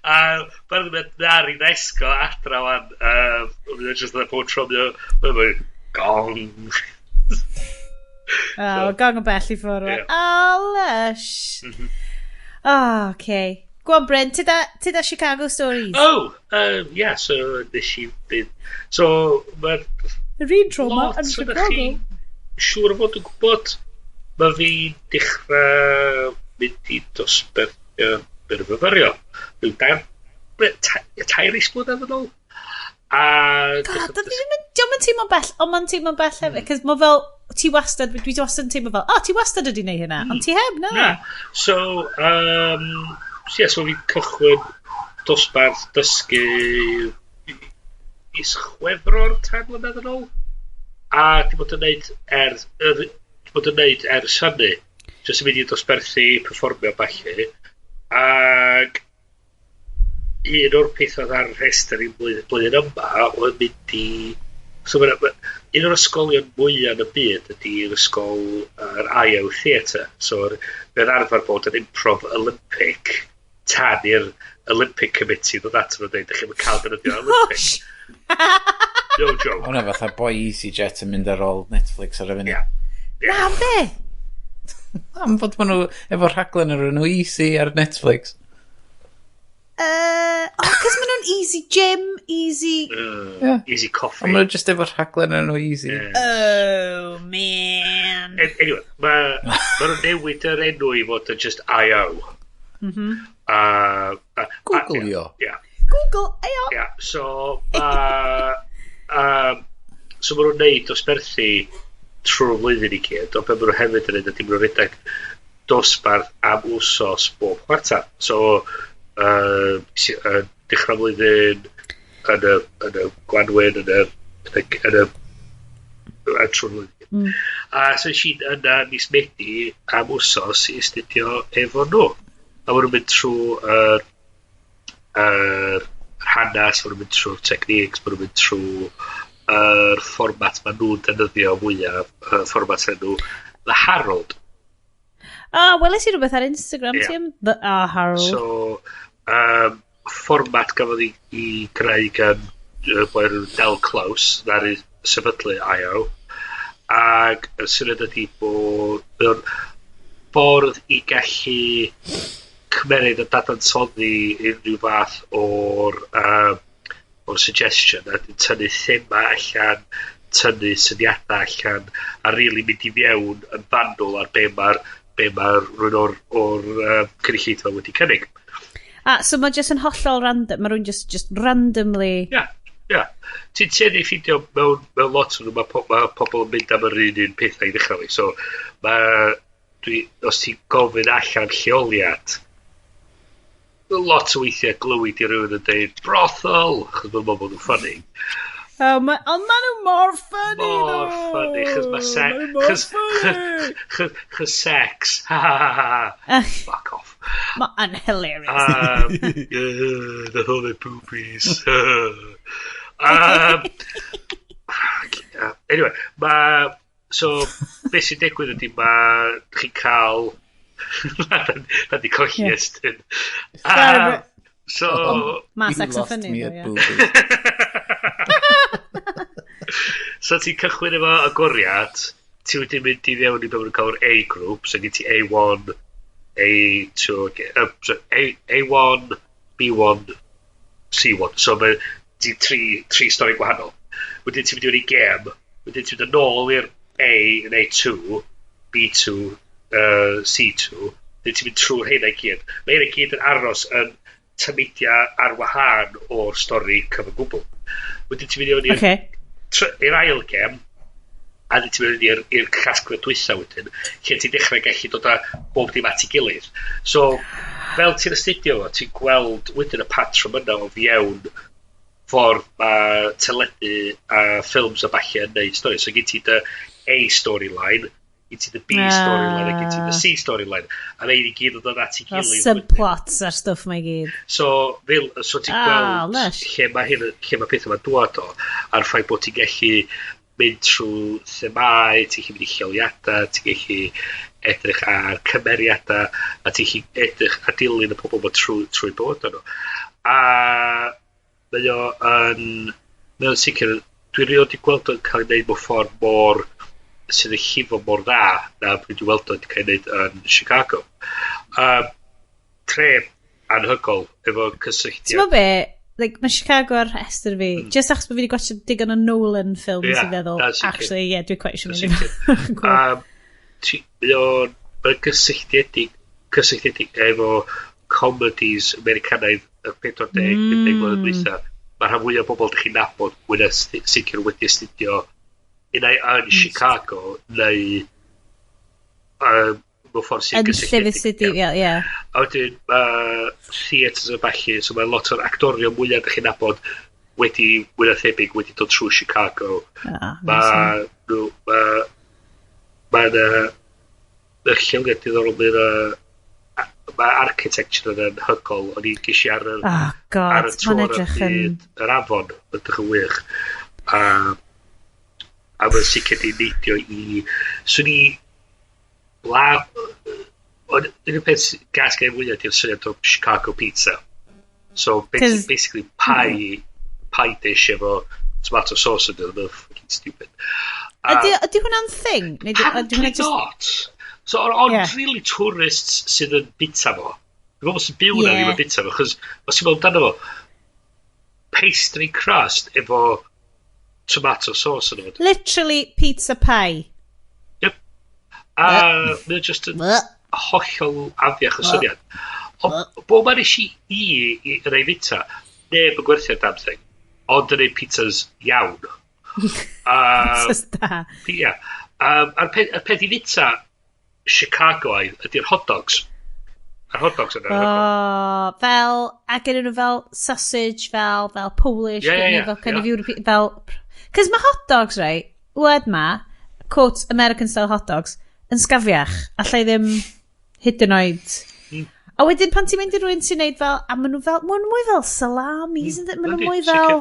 A mae'n mynd ar i nesgo adra wan, mae'n just dda bod tro mae'n gong. Gong yn bell i ffwrdd. Lush. Okay. Go on, Bryn, tyda Chicago Stories? Yeah, so nes i fynd. So, mae'r... Yr un tro ma yn Chicago. Siŵr o fod yn gwybod, mae fi'n dechrau mynd i dosbarthio byr fyfyrio. Tair isblynedd yn ôl. Diolch yn teimlo'n bell, ond mae'n teimlo'n bell hefyd, cos mae fel, dwi wastad yn teimlo fel, ti wastad wedi neud hynna, ond ti heb, na. So, so fi'n cychwyn dosbarth dysgu is Chwefror 10 mlynedd yn ôl. A di bod yn neud ers hynny, jyst yn mynd i dosbarthu perfformio balli. Ac un o'r pethau ar rhestr i'n blwyddyn yma oedd mynd i... So, un o'r ysgolion mwyaf yn y byd ydy'r ysgol IO Theatre. So, mae'n arfer bod yn improv Olympic tan i'r Olympic Committee ddod at nhw'n dweud, chi'n cael defnyddio Olympic. No joke. Hwna fatha boi EasyJet yn mynd ar ôl Netflix ar y funud. Na, be? Am fod maen nhw efo rhaglen ar nhw Easy ar Netflix. Cos maen nhw'n Easy Gym, Easy... Easy Coffee. Ond maen nhw just efo rhaglen ar nhw Easy. Oh, man. Anyway, maen nhw'n newid yr enw i fod yn just IO. Google yo. Google IO. So maen nhw'n neud dosbarthu trwy'r flwyddyn i gyd, ond maen nhw hefyd yn neud ydy maen nhw'n redeg dosbarth am wsos bob chwarter. So, dechrau flwyddyn yn y Gwanwyn, yn y trwy'r flwyddyn. So eisiau yna mis Medi am wsos i astudio efo nhw. A maen nhw'n mynd trwy hanes, maen nhw'n mynd trwy'r techniques, maen nhw'n mynd trwy'r fformat maen nhw'n defnyddio mwyaf, fformat enw The Harold. Weles i rhywbeth ar Instagram ti am The Harold. So, fformat gafodd i greu gan boi'r Del Close, na'r sefydlu IO. Ac y syniad ydy bod ffordd i gallu cymeriad a dadansoddi unrhyw fath o'r suggestion a tynnu thema allan, tynnu syniadau allan, a really mynd I mewn yn fanwl ar be mae'r rhywun o'r cynulleidfa wedi cynnig. So mae jyst yn hollol random, mae rhywun just randomly... Ia. Ti'n tynnu ffidio mewn lot o'n nhw, mae pobl yn mynd am yr un pethau I ddechrau fi. So, os ti'n gofyn allan lleoliad, lot o weithiau glywyd I rhywun yn dweud brothel, chos mae'n meddwl nhw'n ffynnu. Ond ma nhw mor ffynnu, Mor ffynnu, chos mae sex. Fuck off. Mae'n hilarious. The holy poopies. Anyway, so, beth sy'n digwydd ydy, chi'n cael... Na di colli Iestyn. So... Ma sex yn ffynnu. So ti'n cychwyn efo agoriad, ti wedi mynd I fewn I mewn yn cael yr A group, so gen ti A1, A2, A1, B1, C1. So mae di tri stori gwahanol. Wedyn ti'n mynd I gem, wedyn ti'n mynd yn ôl i'r A yn A2, B2, C2, wedyn ti'n mynd trwy'r hyn I gyd. Mae hyn I gyd yn aros yn tymudiau ar wahân o'r stori cyfan gwbl. Wedyn ti'n mynd i'r ail gem, a ti'n mynd i'r casgwyr dwytha wedyn, lle ti'n dechrau gallu dod â bob dim at I gilydd. So, fel ti'n astudio fo, ti'n gweld wedyn y patrwm yna o fiewn ffordd mae teledu a ffilms a falle yn neud stori. So, gen ti dy A storyline, gen ti dy B storyline, a gen ti dy C storyline. A mae I gyd o dod at I gilydd. Subplots ar stwff mae gyd. So ti'n gweld lle mae pethau mae'n dŵad o, a'r ffaith bod ti'n gallu mynd trwy themau, ti'n gallu mynd I lleoliadau, ti'n gallu edrych ar cymeriadau, a ti'n gallu edrych a dilyn y pobl bod trwy bod nhw. A mae o'n sicr, dwi'n rioed I gweld o'n cael ei wneud mewn ffordd mor sydd yn llifo mor dda na dwi'n wedi weld o'n cael ei wneud yn Chicago. Tref anhygol efo cysylltiad. Ti'n be? Mae Chicago ar rhestr fi. Just achos bod fi wedi gwachio digon o Nolan ffilms I feddwl. Actually, dwi'n quite sure mynd I Mae'n cysylltiedig efo comedies Americanaidd y 40 mlynedd dwytha. Mae'r rhan fwyaf o bobl ydych chi'n nabod wyna sicr wedi astudio unai yn Chicago neu mewn ffordd sy'n gysylltiedig. A wedyn mae theatres y falle, so mae lot o'r actorio mwyaf ydych chi'n nabod wedi wyna thebyg wedi dod trwy Chicago. Mae'n lleoliad diddorol, mae architecture yn hygol, o'n i'n gysi ar y tŵr yr afon, ydych yn wych. A mae'n sicr di neidio I... Swn I... Un o'r peth gas gen mwyaf di'r syniad o Chicago pizza. So, basically pie dish efo tomato sauce yn dweud, fucking stupid. Ydy hwnna'n thing? Apparently not. So, ond really tourists sydd yn bita fo. Dwi'n meddwl sy'n byw yna ddim yn bita fo, chos os ti'n meddwl dan efo pastry crust efo tomato sauce yn efo. Literally pizza pie. Yep. A mae'n just yn hollol afiach o syniad. Ond bo ma'n eisiau I yn ei fita, neb yn gwerthu'r damn thing. Ond yn ei pizzas iawn. Pizzas da. Ia. A'r peth I fita Chicagoaidd ydy'r hot dogs. Yr hot dogs yna. Fel, a gen nhw fel sausage, fel Polish, fel kind of European, fel... Cos mae hot dogs, right, wed ma, quote, American style hot dogs, yn sgafiach, allai ddim hyd yn oed. A wedyn pan ti'n mynd I rwy'n sy'n neud fel, a maen nhw fel, maen nhw mwy fel salami, maen nhw mwy fel...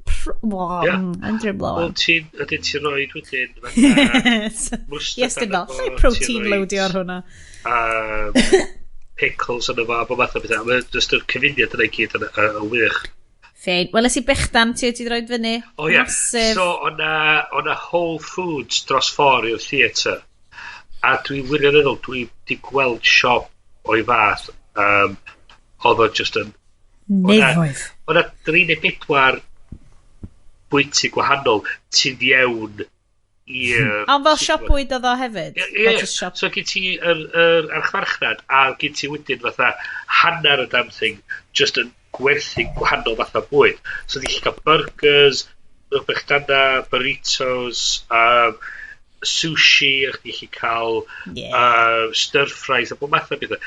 Yn driblo. Wel, ydyn ti'n rhoi wedyn... Iestyn fel, lle protein loadio ar hwnna. Pickles yn y fa, bod math o bethau. Mae'n just yr cyfuniad yna I gyd yn wych. Fein. Wel, ys I bechdan ti wedi droed fyny. O ia. So, o'na Whole Foods dros ffordd i'r theatr. A dwi wirioneddol, dwi wedi gweld siop o'i fath oedd o just yn... Newydd. Oedd 34 bwyty gwahanol ti'n iawn i'r... Ond fel siop bwyd oedd o hefyd? Ie, so gyd ti yr archfarchnad, a gyd ti wedyn fatha hanner y damn thing, just yn gwerthu gwahanol fatha bwyd. So di chi cael burgers, bechdana, burritos, sushi, a chi cael stir fries, a bob math o bethau.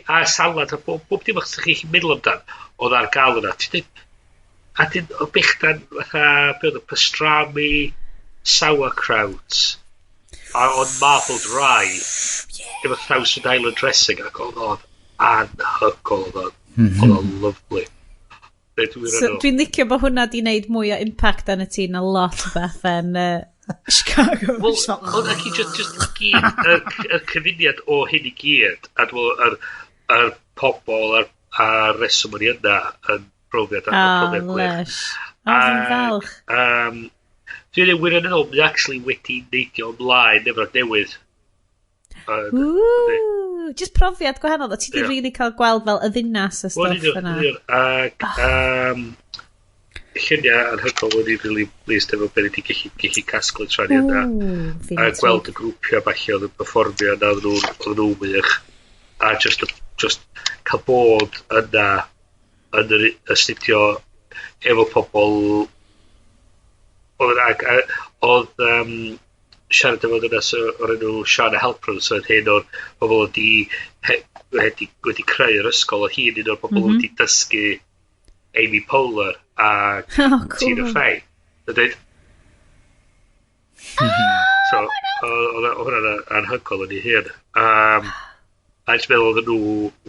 A salad, a bob dim o'ch chi'n meddwl amdan, oedd ar gael yna. A dyn o bechdan fatha, beth oedd pastrami, sauerkraut, on marbled rye, efo Thousand Island dressing, ac oedd o'n anhygol, oedd o'n lovely. So, dwi'n licio bod hwnna di wneud mwy o impact yn y ti na lot o beth yn Chicago. Wel, oedd ac i just gyd, y cyfuniad o hyn i gyd, a dwi'n yr pobol a'r reswm yn yna yn profiad gwych. Fi'n falch. Dwi'n wirioneddol, mi actually wedi neidio ymlaen efo'r newydd. Just profiad gwahanol, o ti di really cael gweld fel y ddinas y stwff yna. Ac lluniau anhygol wedi really pleased efo beth wedi gallu casglu tra'n yna. A gweld y grwpio falle oedd yn performio yna oedd nhw'n wych. A just cael bod yna yn yr astudio efo pobl oedd siarad efo dynas o'r enw Sioned so oedd hyn o'r pobl wedi creu'r ysgol o hun un o'r pobl wedi dysgu Amy Poehler a Tina Fey. Dweud? So, oedd hwnna'n anhygol yn ei hun. A jyst meddwl oedd nhw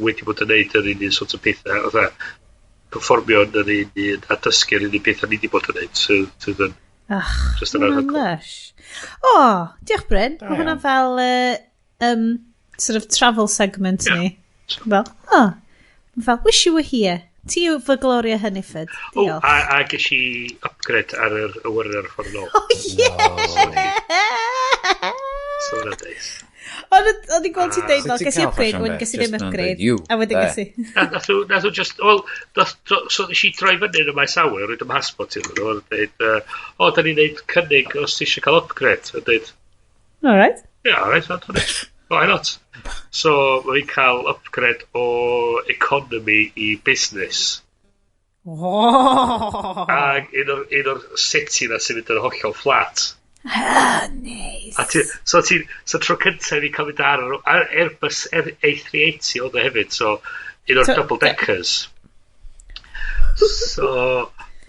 wedi bod yn neud yr un sort o pethau. Oedd performio yn yr un a dysgu'r un pethau ni wedi bod yn neud. So, just yn anhygol. Diolch Bryn. Mae hwnna fel sort of travel segment ni. Fel, wish you were here. Ti yw fy gloria hynny ffyd. Diolch. A ges i upgrade ar yr awyr ffordd nôl. So hwnna deis. Ond i'n gweld ti'n deud fel, ges i upgrade, wedyn ges i ddim upgrade. A wedyn ges i. Nath o just, so nes i droi fyny yn y maes awyr, rwy'n ymhaspot i'n nhw, a dweud, da ni'n neud cynnig os ti eisiau cael upgrade. A dweud, alright. Alright, why not? So, mae'n cael upgrade o economy i business. Ac un o'r seti na sy'n mynd yn hollol flat. Nice. So tro cyntaf fi cael mynd ar Airbus A380 oedd e hefyd, so un o'r double deckers. So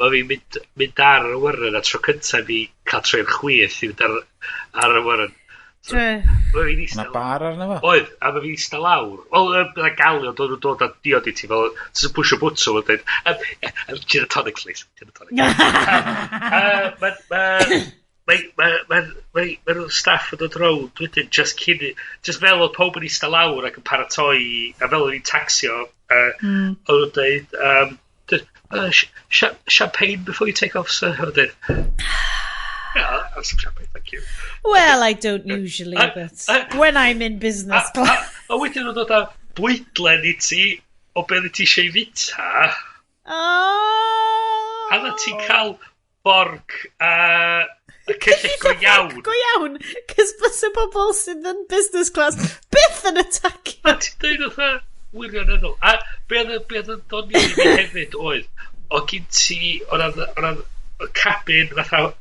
mae fi mynd ar y wyrren, a tro cyntaf fi cael treu'r chwith i mynd ar y wyrren. Mae bar arno fo? Oedd, a mae fi'n eistedd lawr. Wel, byddai galio dod a diod i ti fel, ti'n push o bwtso, mae'n dweud, gin a tonic, please. Mae'r staff yn dod rownd wedyn just fel oedd pob yn eistedd lawr ac yn paratoi a fel oedd hi'n taxio oedd yn dweud champagne before you take off sir oedd yn yeah, I'll have some champagne, thank you. Well, I don't usually, but when I'm in business class. A wedyn oedd dod a bwydlen i ti o beth ti eisiau fita. A na ti'n cael borg y cyllid go iawn. Go iawn, cys bys y bobl sydd yn business class byth yn attacio. A ti'n dweud oedd wirioneddol. A beth yn dod i ni hefyd oedd, o gyn ti, o'na cabin fatha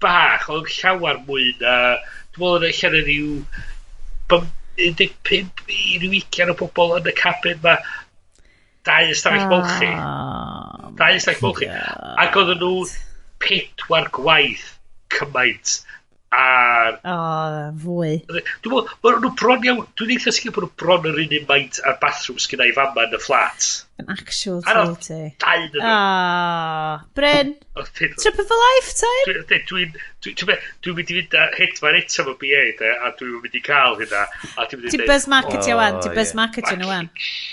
bach, oedd llawer mwy na, dwi'n meddwl yn allan yn ryw 15 i ryw 20 o bobl yn y cabin ma, 2 ystafell molchi. 2 ystafell molchi. Ac oedd nhw 4 gwaith cymaint ar... fwy. Dwi'n meddwl, nhw bron iawn, dwi'n eitha sicr bod nhw bron yr un maint ar bathroom sgynna i fama yn y flat. An actual theatre. Bryn, trip of a lifetime? Dwi'n mynd i fynd a hit ma'n eto fo BA, a dwi'n mynd i cael hynna. Ti'n buzz marketio wan, ti'n buzz marketio nhw wan.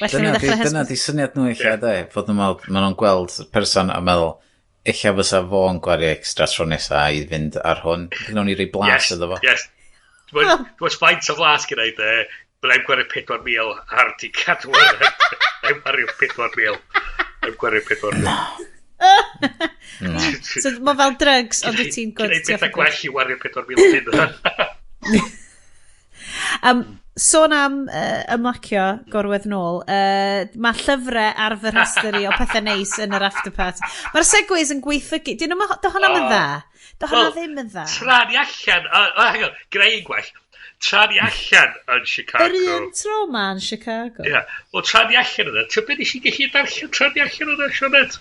Dyna di syniad nhw eich lle, fod nhw'n gweld person a meddwl, eich fysa fo'n gwario extra tro nesa i fynd ar hwn. Gwnawn ni rei blas iddo fo. Yes. Dwi'n faint o flas gyda'i Byddai'n gwario 4,000 ar di cadw hwnna. Byddai'n gwario 4,000. Byddai'n gwario 4,000. So mae fel drugs, ond wyt ti'n gwrdd. Gwneud bethau gwell i wario 4,000 hyn. Sôn am ymlacio gorwedd nôl, mae llyfrau ar fy rhestr i o pethau neis yn yr afterparty. Mae'r segways yn gweithygu. Dyn nhw, do hwnna'n yn dda? Do hwnna ddim yn dda? Tra ni allan, hang on, gyda un gwell. Tra ni allan yn Chicago. Yr un tro ma yn Chicago. Ie, wel tra ni allan yna, ti'n beth nes i gallu darllen tra ni allan yna, Sioned?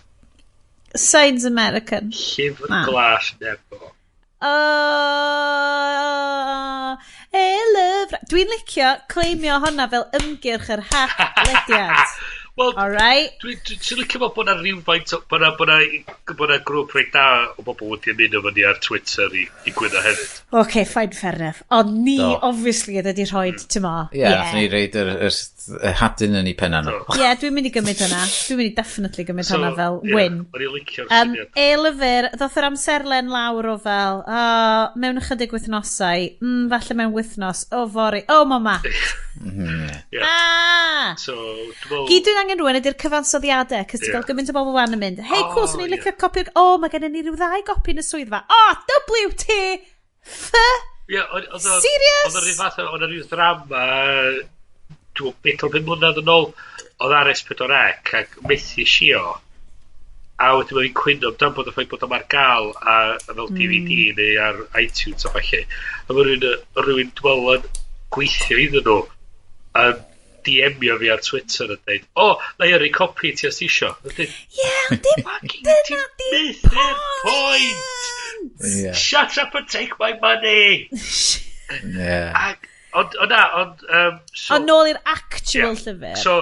Signs American. Llyfr glas nebo. Dwi'n licio claimio honna fel ymgyrch yr Haclediad. Wel, alright. Dwi'n licio fel bod na rhywfaint, bod na grŵp reit da o bobl wedi mynd o fyny ar Twitter i gwyno hefyd. OK, fine, fair enough. Ond ni, obviously, ydy di rhoi tymo. Ie, ni reid yr hadyn yn ei penna nhw. Ie, dwi'n mynd i gymryd hwnna. Dwi'n mynd i definitely gymryd hwnna fel win. O'n i'n licio'r syniad. E-lyfr, ddoth yr amserlen lawr o fel, mewn ychydig wythnosau, falle mewn wythnos, fori, mama. Gyd dwi'n angen rwan ydy'r cyfansoddiadau, cys ti'n gael gymaint o bobl wan yn mynd, hei, cool, so ni'n licio copi, mae gennym ni rhyw 2 gopi yn y swyddfa. WTF? Serious? Oedd rhyw ddrama, dwi'n beth o'r 5 mlynedd yn ôl, oedd ar S4C ac methu sio. A wedyn mae'n cwyno amdano bod y ffaith bod o'n ar gael fel DVD neu ar iTunes o falle. A mae rhywun, dwi'n meddwl, yn gweithio iddyn nhw a DM-io fi ar Twitter yn dweud, na i yrru copi ti os ti isio. Ie, dyna di point! Shut up and take my money! Ond nôl i'r actual llyfr. So,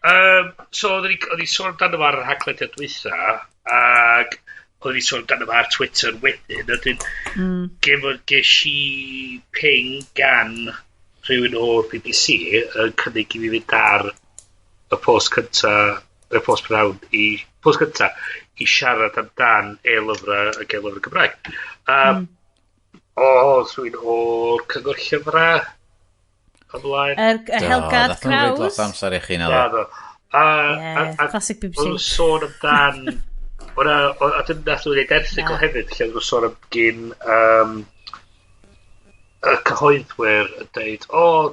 oedd ni sôn amdano fo ar yr Haclediad dwytha, ac oedd ni sôn amdano fo ar Twitter wedyn, ges i ping gan rhywun o'r BBC yn cynnig i fi fynd ar y post cynta, y post prawn post cynta i siarad amdan e-lyfrau ac e-lyfrau Gymraeg. Rhywun o'r cyngor llyfrau ymlaen. Helgad Kraws. Dath nhw'n rhaid amser i chi na ddo. Classic BBC. Oedd sôn amdan, a dyn nath nhw'n neud erthigol hefyd, lle oedd nhw'n sôn am gyn y cyhoeddwyr yn dweud,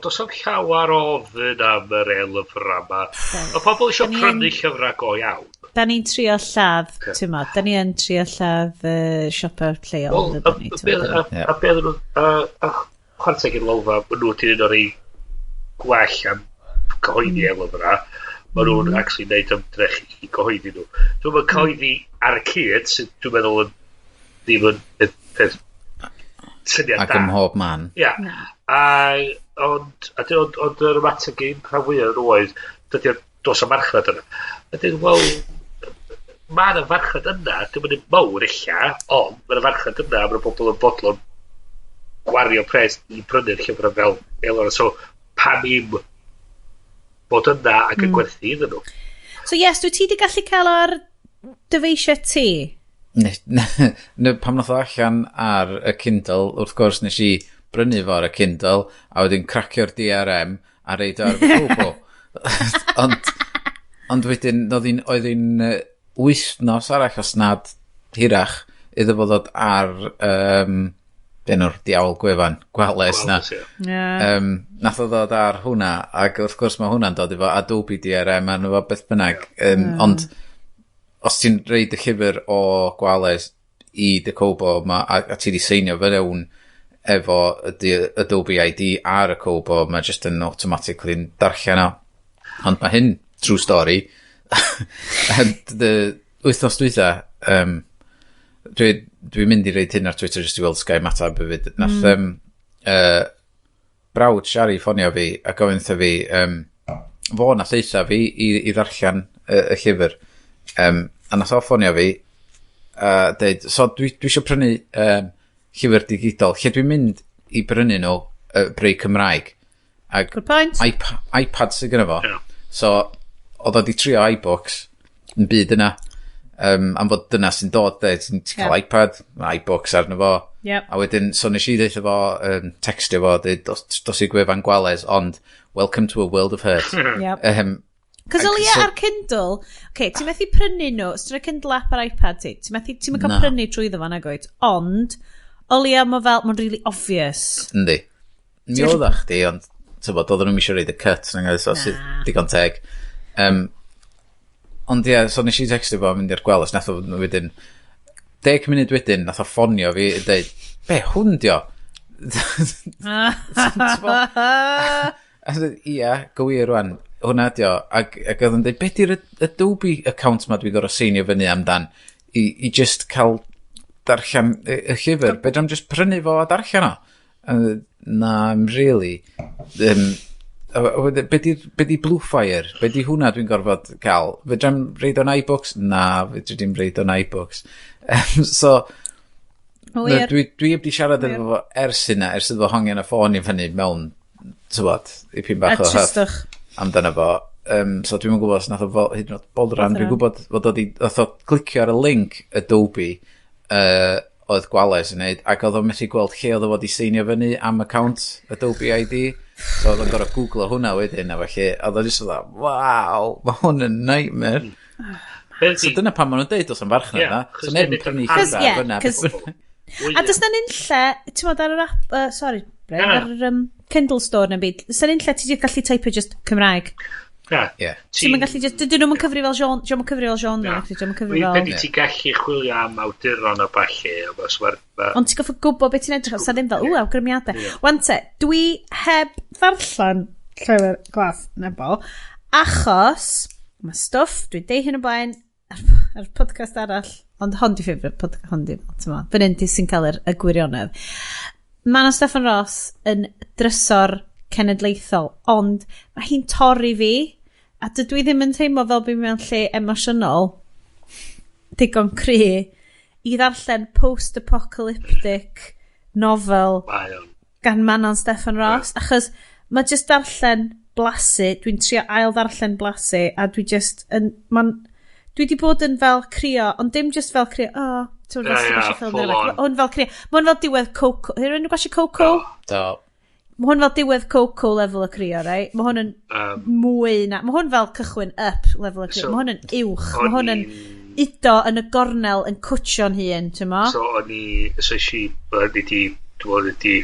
does am llawer o ofyn am yr e-lyfrau yma. Mae pobl eisiau prynu llyfrau go iawn. Da ni'n trio lladd, ti'n ma, da ni'n trio lladd siopa lleol. A beth nhw, chwanteg i'r lolfa, mae nhw ti'n un o'r ei gwell am gyhoeddi e-lyfrau. Mae nhw'n actually neud ymdrech i gyhoeddi nhw. Dwi'n meddwl cyhoeddi ar y cyd, sydd dwi'n meddwl yn ddim yn peth syniad da. Ac ym mhob man. Ia. Ond yr ymateb gyn rhan fwyaf roedd, dydy'r dos o marchnad yna. Ydyn, wel, mae'r farchnad yna, dwi'n mynd mawr illa, ond mae'r farchnad yna, mae'r bobl yn bodlon gwario pres i brynu'r llyfrau fel elor. So, pam i'm bod yna ac yn gwerthu iddyn nhw. So, yes, dwi ti di gallu cael o'r dyfeisiau ti? Pam nath o allan ar y Kindle, wrth gwrs nes i brynu fo ar y Kindle, a wedyn cracio'r DRM a reid ar fy Kobo. Ond wedyn, oedd hi'n wythnos arall os nad hirach, iddo fo ddod ar enw'r diawl gwefan, gwales na. Nath o ddod ar hwnna, ac wrth gwrs mae hwnna'n dod efo Adobe DRM arno fo beth bynnag. Ond os ti'n reid y llyfr o gwales i dy Kobo, a ti di seinio fy newn efo Adobe ID ar y Kobo, mae just yn automatically darllen o. Ond mae hyn, true story, wythnos dwytha, dwi'n mynd i reid hyn ar Twitter just i weld Sky Matab hefyd. Nath brawd Siri ffonio fi a gofyn fi, fo na lleitha fi i ddarllen y llyfr. A nath o ffonio fi a dweud, so dwi eisiau prynu llyfr digidol, lle dwi'n mynd i brynu nhw breu Cymraeg. Good point. iPad sydd gyda fo. So, oedd o di trio iBooks yn byd yna. Am fod dyna sy'n dod, ti'n cael iPad, mae iBooks arno fo. A wedyn, so nes i ddeitha fo, textio fo, dos i gwefan gwales, ond welcome to a world of hurt. Yep. Cos o lia ar Kindle, ti'n methu prynu nhw, os ti'n Kindle app ar iPad ti, ti'n methu cael prynu trwy ddefo na gwyt, ond o lia mae'n really obvious. Yndi. Mi oedd chdi, ond oedden nhw'n eisiau reid y cut, so sydd digon teg. Ond ie, so nes i textio fo mynd i'r gweld, os nath o wedyn, 10 munud wedyn, nath o ffonio fi, dweud, be, hwn dio? Ia, gywir rwan, hwnna dio, ac oedd yn dweud, be di'r Adobe account ma dwi gorau seinio fyny amdan, i just cael darllen y llyfr, be drwy'n just prynu fo a darllen o? Na, really. Be di Bluefire? Be di hwnna dwi'n gorfod cael? Fe drwy'n reid o'n iBooks? Na, fe drwy'n reid o'n iBooks. So, dwi heb di siarad efo ers hynna, ers iddo hongian y ffôn i fyny mewn, tywod, i pyn bach o hyff amdano fo. So dwi'n gwybod os nath o hyd yn oed boldran, dwi'n gwybod fod o clicio ar y link Adobe oedd gwales yn neud, ac oedd o'n methu gweld lle oedd o fod i seinio fyny am account Adobe ID. So oedd o'n gorau googlo hwnna wedyn, a felly, oedd o'n just oedd, waw, mae hwn yn nightmare. So dyna pan maen nhw'n deud os am farchnad na. So neb yn prynu llyfr fyna. A dys na'n unlle, ti'n modd ar yr app, ar Kindle store na'n byd, dys na'n unlle ti wedi gallu teipio just Cymraeg. Ti'n ma'n gallu just, dyn nhw'n cyfri fel genre, dyn nhw'n cyfri fel genre, dyn nhw'n cyfri fel... Wedi ti gallu chwilio am awduron o balli, ond ti'n goffo gwybod beth ti'n edrych, os na ddim fel, awgrymiadau. Wan te, dwi heb ddarllen llyfr glas nebo, achos, mae stwff, dwi'n deud hyn o blaen, ar podcast arall, ond hon di ffifr, hon di, fan hyn ti sy'n cael y gwirionedd. Mae Steffan Ross yn drysor cenedlaethol, ond mae hi'n torri fi, a dydw i ddim yn teimlo fel bydd mewn lle emosiynol digon cry i ddarllen post-apocalyptic novel gan Manon Steffan Ross, achos mae just darllen blasu, dwi'n trio ail darllen blasu, a dwi just dwi di bod yn fel crio, ond dim just fel crio, hwn fel crio, mae hwn fel diwedd Coco, hyn nhw'n gwasio Coco? Mae hwn fel diwedd Coco level o crio, right? Mae hwn yn mwy na, mae hwn fel cychwyn up level o crio, mae hwn yn uwch, mae hwn yn udo yn y gornel yn cwtsio'n hun, ti'n mo? So wedi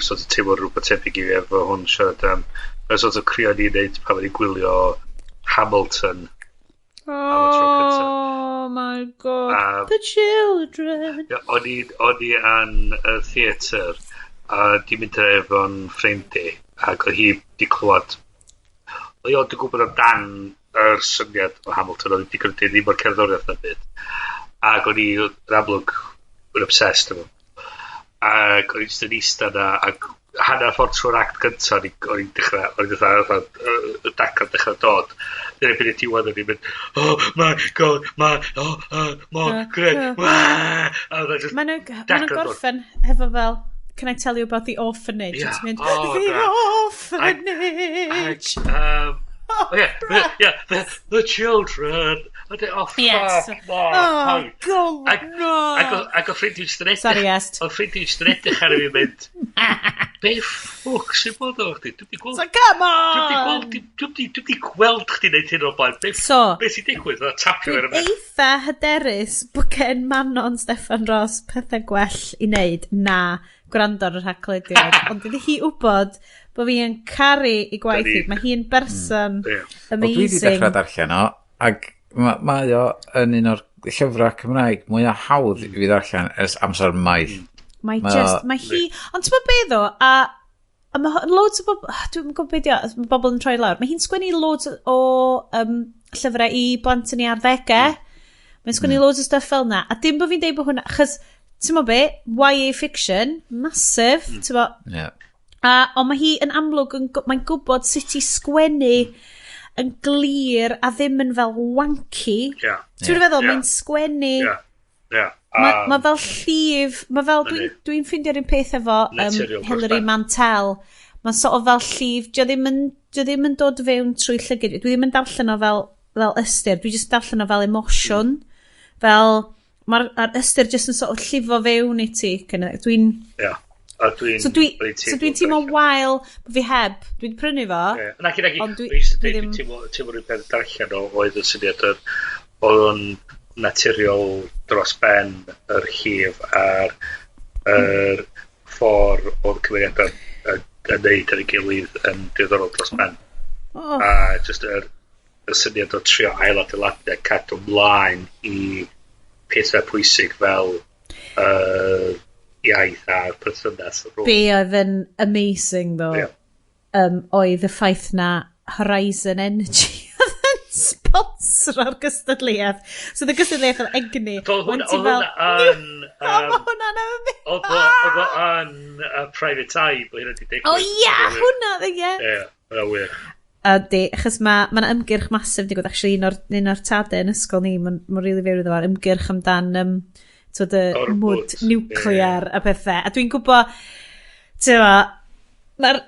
sort of teimlo rhywbeth tebyg i fi efo hwn siarad am, y sort of crio ni'n neud pan wedi gwylio Hamilton. Oh my god, the children. O'n i yn y theatr, a di mynd efo'n ffrindi, ac oedd hi di clywed, oedd hi di gwybod amdan yr syniad o Hamilton, oedd hi di gyrdu ddim o'r cerddoriaeth na byd, ac o'n i yn amlwg yn obsessed efo. Ac o'n i jyst yn eistedd na, ac hanner ffordd trwy'r act gyntaf, o'n i'n dechrau, y dacad dechrau dod. Dyna byd y diwedd o'n i'n mynd, oh my god, great, Maen nhw'n gorffen hefo fel, can I tell you about the orphanage? Yeah. Mynd, the orphanage! The children. Yes. Oh, God, no. Ac o ffrind i'n stynedig. Sorry, Iest. O ffrind i'n stynedig ar fi mynd, be ffwc sy'n bod o chdi? So, come on! Dwi di gweld chdi neud hyn o blaen. Be sy'n digwydd? Tapio ar y mynd. Eitha hyderus bod gen Manon Steffan Ross pethau gwell i wneud na gwrando ar yr Haclediad. Ond dydy hi wybod bod fi yn caru i gwaith hi. Mae hi'n berson amazing. Dwi wedi dechrau darllen o, ac mae o yn un o'r llyfrau Cymraeg mwyaf hawdd i fi darllen ers amser maith. Mae hi... Ond ti'n bod beth o, a mae loads o bobl... Dwi'n gwybod beth o, mae bobl yn troi lawr. Mae hi'n sgwennu loads o llyfrau i blant yn ei arddegau. Mae'n sgwennu loads o stuff fel na. A dim bod fi'n deud bod hwnna... Achos, ti'n bod beth, YA fiction, massive, ti'n bod... Ond mae hi yn amlwg, mae'n gwybod sut i sgwennu yn glir a ddim yn fel wanky. Ti'n feddwl, mae'n sgwennu... Mae fel llif, mae fel, dwi'n ffeindio'r un peth efo Hilary Mantel. Mae'n sort of fel llif, dio ddim yn dod fewn trwy llygyd. Dwi ddim yn darllen o fel ystyr, dwi jyst darllen o fel emosiwn. Fel, mae'r ystyr jyst yn sort of llifo fewn i ti. So dwi'n teimlo wael bod fi heb. Dwi'n prynu fo. Dwi'n teimlo rhywun peth darllen oedd y syniad oedd yn naturiol dros ben yr hif a'r ffordd oedd cymeriadau yn neud ar ei gilydd yn diddorol dros ben. A just y syniad o trio ailadeiladu a cadw mlaen i pethau pwysig fel iaith a'r perthynas. Be oedd yn amazing ddo, oedd y ffaith na Horizon Energy oedd yn sponsor o'r gystadleuaeth. So the gystadleuaeth oedd egni. Oedd hwnna'n private eye blwyddyn wedi digwydd. O ia, hwnna, ie. Ie, hwnna wych. A di, achos mae'n ymgyrch masif di gwyd, actually un o'r tadau yn ysgol ni, mae'n really fewn iddo fo'r ymgyrch amdan mwd niwclear a bethau. A dwi'n gwybod, mae'r...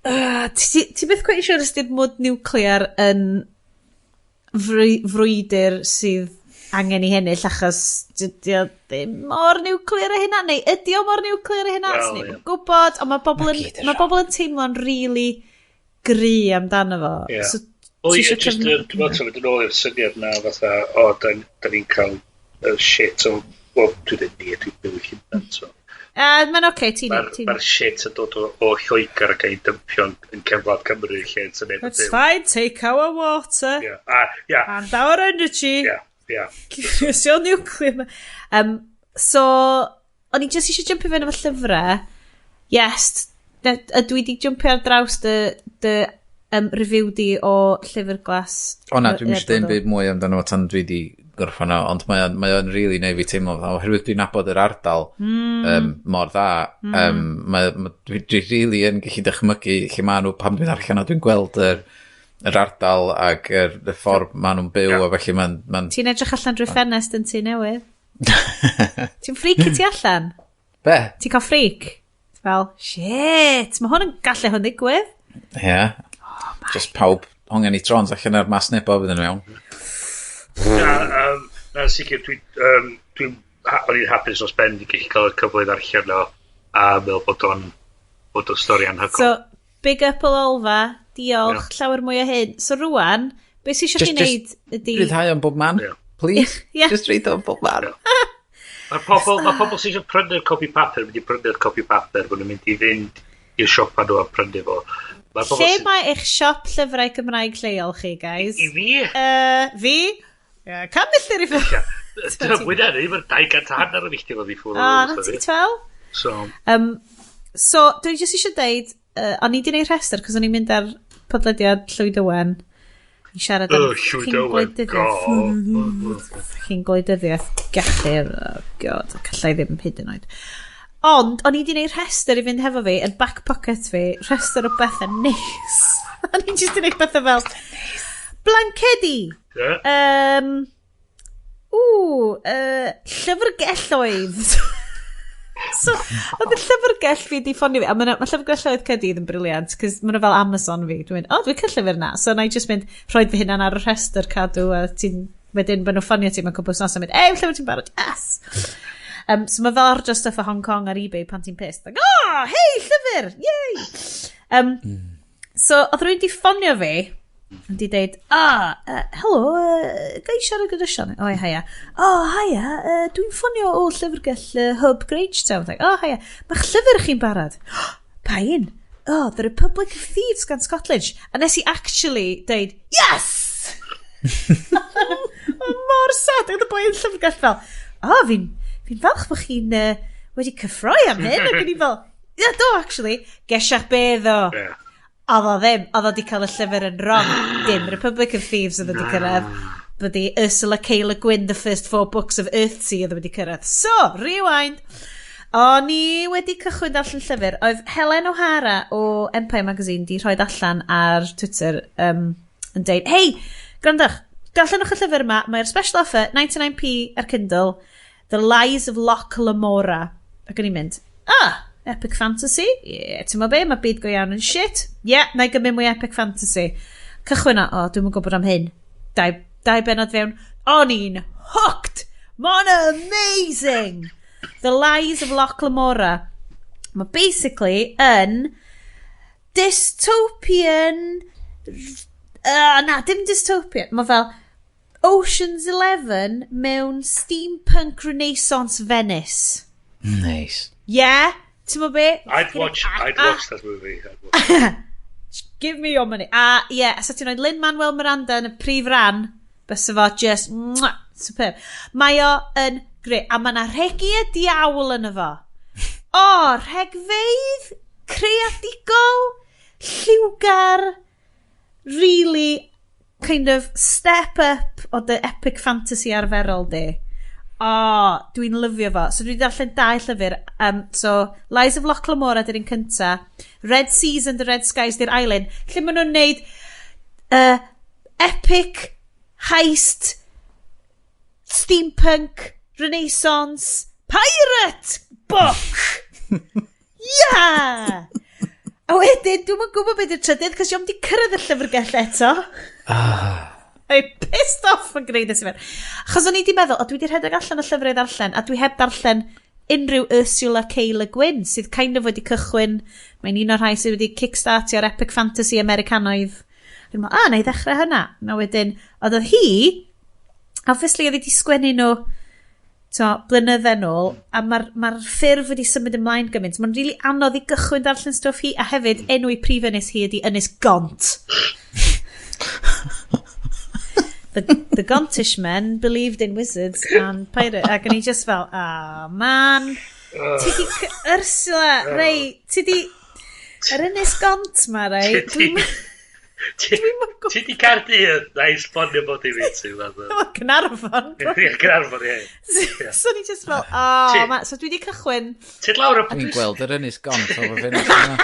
Ti beth gweud siwr ysdyd mwd niwclear yn frwydr sydd angen i hennill, achos ddim mor niwclear a hynna, neu ydi o mor niwclear a hynna? Ni'n gwybod, ond mae bobl yn teimlo'n really gry amdano fo. Dwi'n meddwl mynd yn ôl i'r syniad na fatha, da ni'n cael shit o... Wel, dwi'n byw eich hynny. Mae'n oce, ti'n... Mae'r shit yn dod o Lloegr ac ein dympio yn cefnod Cymru lle yn syniad o byw. It's fine, take our water. And our energy. Cysio nuclear. So, o'n i just eisiau jumpio fewn efo llyfrau. Yes, ydw i wedi jumpio ar draws dy review di o llyfr glas. O na, dwi'n eisiau dweud byd mwy amdano fo tan dwi wedi gorffan o, ond mae o'n really neud fi teimlo, oherwydd dwi'n nabod yr ardal mor dda, dwi really yn gallu dychmygu lle maen nhw pan dwi'n archen o, dwi'n gweld yr ardal ac yr ffordd maen nhw'n byw, a felly ma'n... Ti'n edrych allan drwy ffenest yn ti newydd? Ti'n freaky ti allan? Be? Ti'n cael freak? Fel, shit, mae hwn yn gallu hwn ddigwydd. Ie. Just pawb hongen i trons allan ar mas nebo fydd yn mewn. Na, sicr, o'n i'n hapus os ben i gallu cael y cyfle i ddarllen o a meddwl bod o'n stori anhygol. So, big up o Olfa, diolch, llawer mwy o hyn. So, rwan, beth sy'n eisiau chi wneud ydi... Rhyddhau o'n bob man, please. Just read o'n bob man. Mae pobl sy'n eisiau prynu'r copi papur, mynd i prynu'r copi papur, bod nhw'n mynd i fynd i'r siopa nhw a prynu fo. Lle mae eich siop llyfrau Gymraeg lleol chi, guys? I fi? Fi? Cam milltir i ffwrdd. Wyna ni, mae'r 200 yn eich fod i ffwrdd. Na ti fel? So, dwi'n jyst eisiau deud, o'n i di wneud rhestr, cos o'n i'n mynd ar podlediad Llwyd Owen i siarad am chi'n gwleidyddiaeth gallu'r, god, callai ddim hyd yn oed. Ond, o'n i di wneud rhestr i fynd hefo fi, yn back pocket fi, rhestr o bethau neis. O'n i'n jyst i wneud bethau fel blancedi. Llyfrgelloedd. So, oedd y llyfrgell fi di ffonio fi, a mae llyfrgelloedd Caerdydd yn briliant, cos mae'n fel Amazon fi. Dwi'n mynd, dwi'n cael llyfr na. So, na i just mynd, rhoed fi hynna'n ar y rhestr cadw, a ti'n, wedyn, maen nhw ffonio ti, mae'n cwbl nos, a mynd, llyfr ti'n barod, yes! So mae fel arjo stuff o Hong Kong ar eBay pan ti'n pissed. Like, hei, llyfr! Yay! So, oedd rwy'n di ffonio fi, yn di deud, hello, ga i siarad gyda Sioned? Haia. Haia, dwi'n ffonio o llyfrgell Hub Grange-town. Haia, mae'ch llyfr chi'n barod? Pa un? The Republic of Thieves gan Scotland. A nes i actually deud, yes! Mor sad, oedd y boi yn llyfrgell fel, fi'n falch bod chi'n wedi cyffroi am hyn, ac yn i fel, do, actually, gesiach beth o. Oedd o ddim, oedd o di cael y llyfr yn wrong. Dim Republic of Thieves oedd o di cyrraedd. Bod i Ursula K. Le Guin, The First 4 Books of Earthsea oedd o wedi cyrraedd. So, rewind. O'n i wedi cychwyn darllen llyfr. Oedd Helen O'Hara o Empire Magazine di rhoi allan ar Twitter yn deud, hei, grandwch, darllenwch y llyfr yma, mae'r special offer, 99p ar Kindle, The Lies of Loch Lamora. Ac yn i'n mynd, epic fantasy? Ti'n ma be, mae byd go iawn yn shit. Na i gymryd mwy epic fantasy. Cychwyn dwi'n mwyn gwybod am hyn. Dau benod fewn. O'n i'n hooked! Ma'n amazing! The Lies of Loch Lamora. Mae basically yn dystopian... dim dystopian. Mae fel Ocean's 11 mewn steampunk renaissance Venice. Nice. Yeah, ti'n mo be? I'd watch that movie. Give me your money. Yeah, so ti'n oed Lin-Manuel Miranda yn y prif ran, bys fo just, superb. Mae o yn greu, a mae yna rhegi y diawl yn efo. Rhegfeidd, creadigol, lliwgar, really kind of step up o dy epic fantasy arferol di. Dwi'n lyfio fo. So dwi'n darllen 2 llyfr. So, Lies of Loch Lamora dy'r un cynta. Red Seas and the Red Skies dy'r ailyn. Lle maen nhw'n neud epic heist steampunk renaissance pirate book. Yeah! A wedyn, dwi'n gwybod beth yw'r trydydd, cos dwi'n di cyrraedd y llyfrgell eto. I'm pissed off yn gwneud ysgrifennu. Achos o'n i di meddwl, dwi di rhedeg allan y llyfrau ddarllen, a dwi heb darllen unrhyw Ursula K. Le Guin, sydd kind of wedi cychwyn. Mae'n un o'r rhai sydd wedi kickstartio'r epic fantasy Americanaidd. Dwi'n meddwl, na i ddechrau hynna. Na wedyn, oedd hi, obviously oedd hi di sgwennu nhw blynydde nôl, a mae'r ffurf wedi symud ymlaen gymaint. Mae'n rili anodd i gychwyn darllen stwff hi, a hefyd enw i prif ynys hi ydi Ynys Gont. The Gontish men believed in wizards and pirates. Ac o'n i just fel, man. Ti di... Ursula, rei, ti di... Yr Ynys Gont ma, rei. Ti di Caerdydd, na i sbonio bod i fi ti. Cynarfon. Cynarfon, ie. So ni just fel, man. So dwi di cychwyn... Ti'n lawr o... Dwi'n gweld yr Ynys Gont o'r fynnag yna.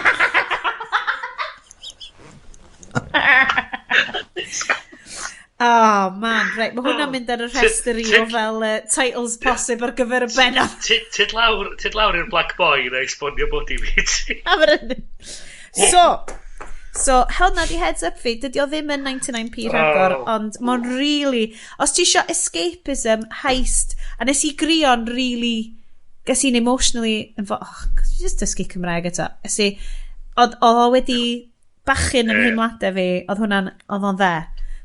Man, right. Mae hwnna'n mynd ar y rhestr i o fel titles posib ar gyfer y benod. Ti'n lawr i'r Black Boy na i sbonio bod i fi ti. So, hwnna di heads up fi, dydy o ddim yn 99p rhagor, ond mae'n really... Os ti isio escapism, heist, a nes i grio'n really... Ges i'n emotionally... just dysgu Cymraeg eto. Oedd o wedi bachyn yn hymladau fi, oedd o'n dde.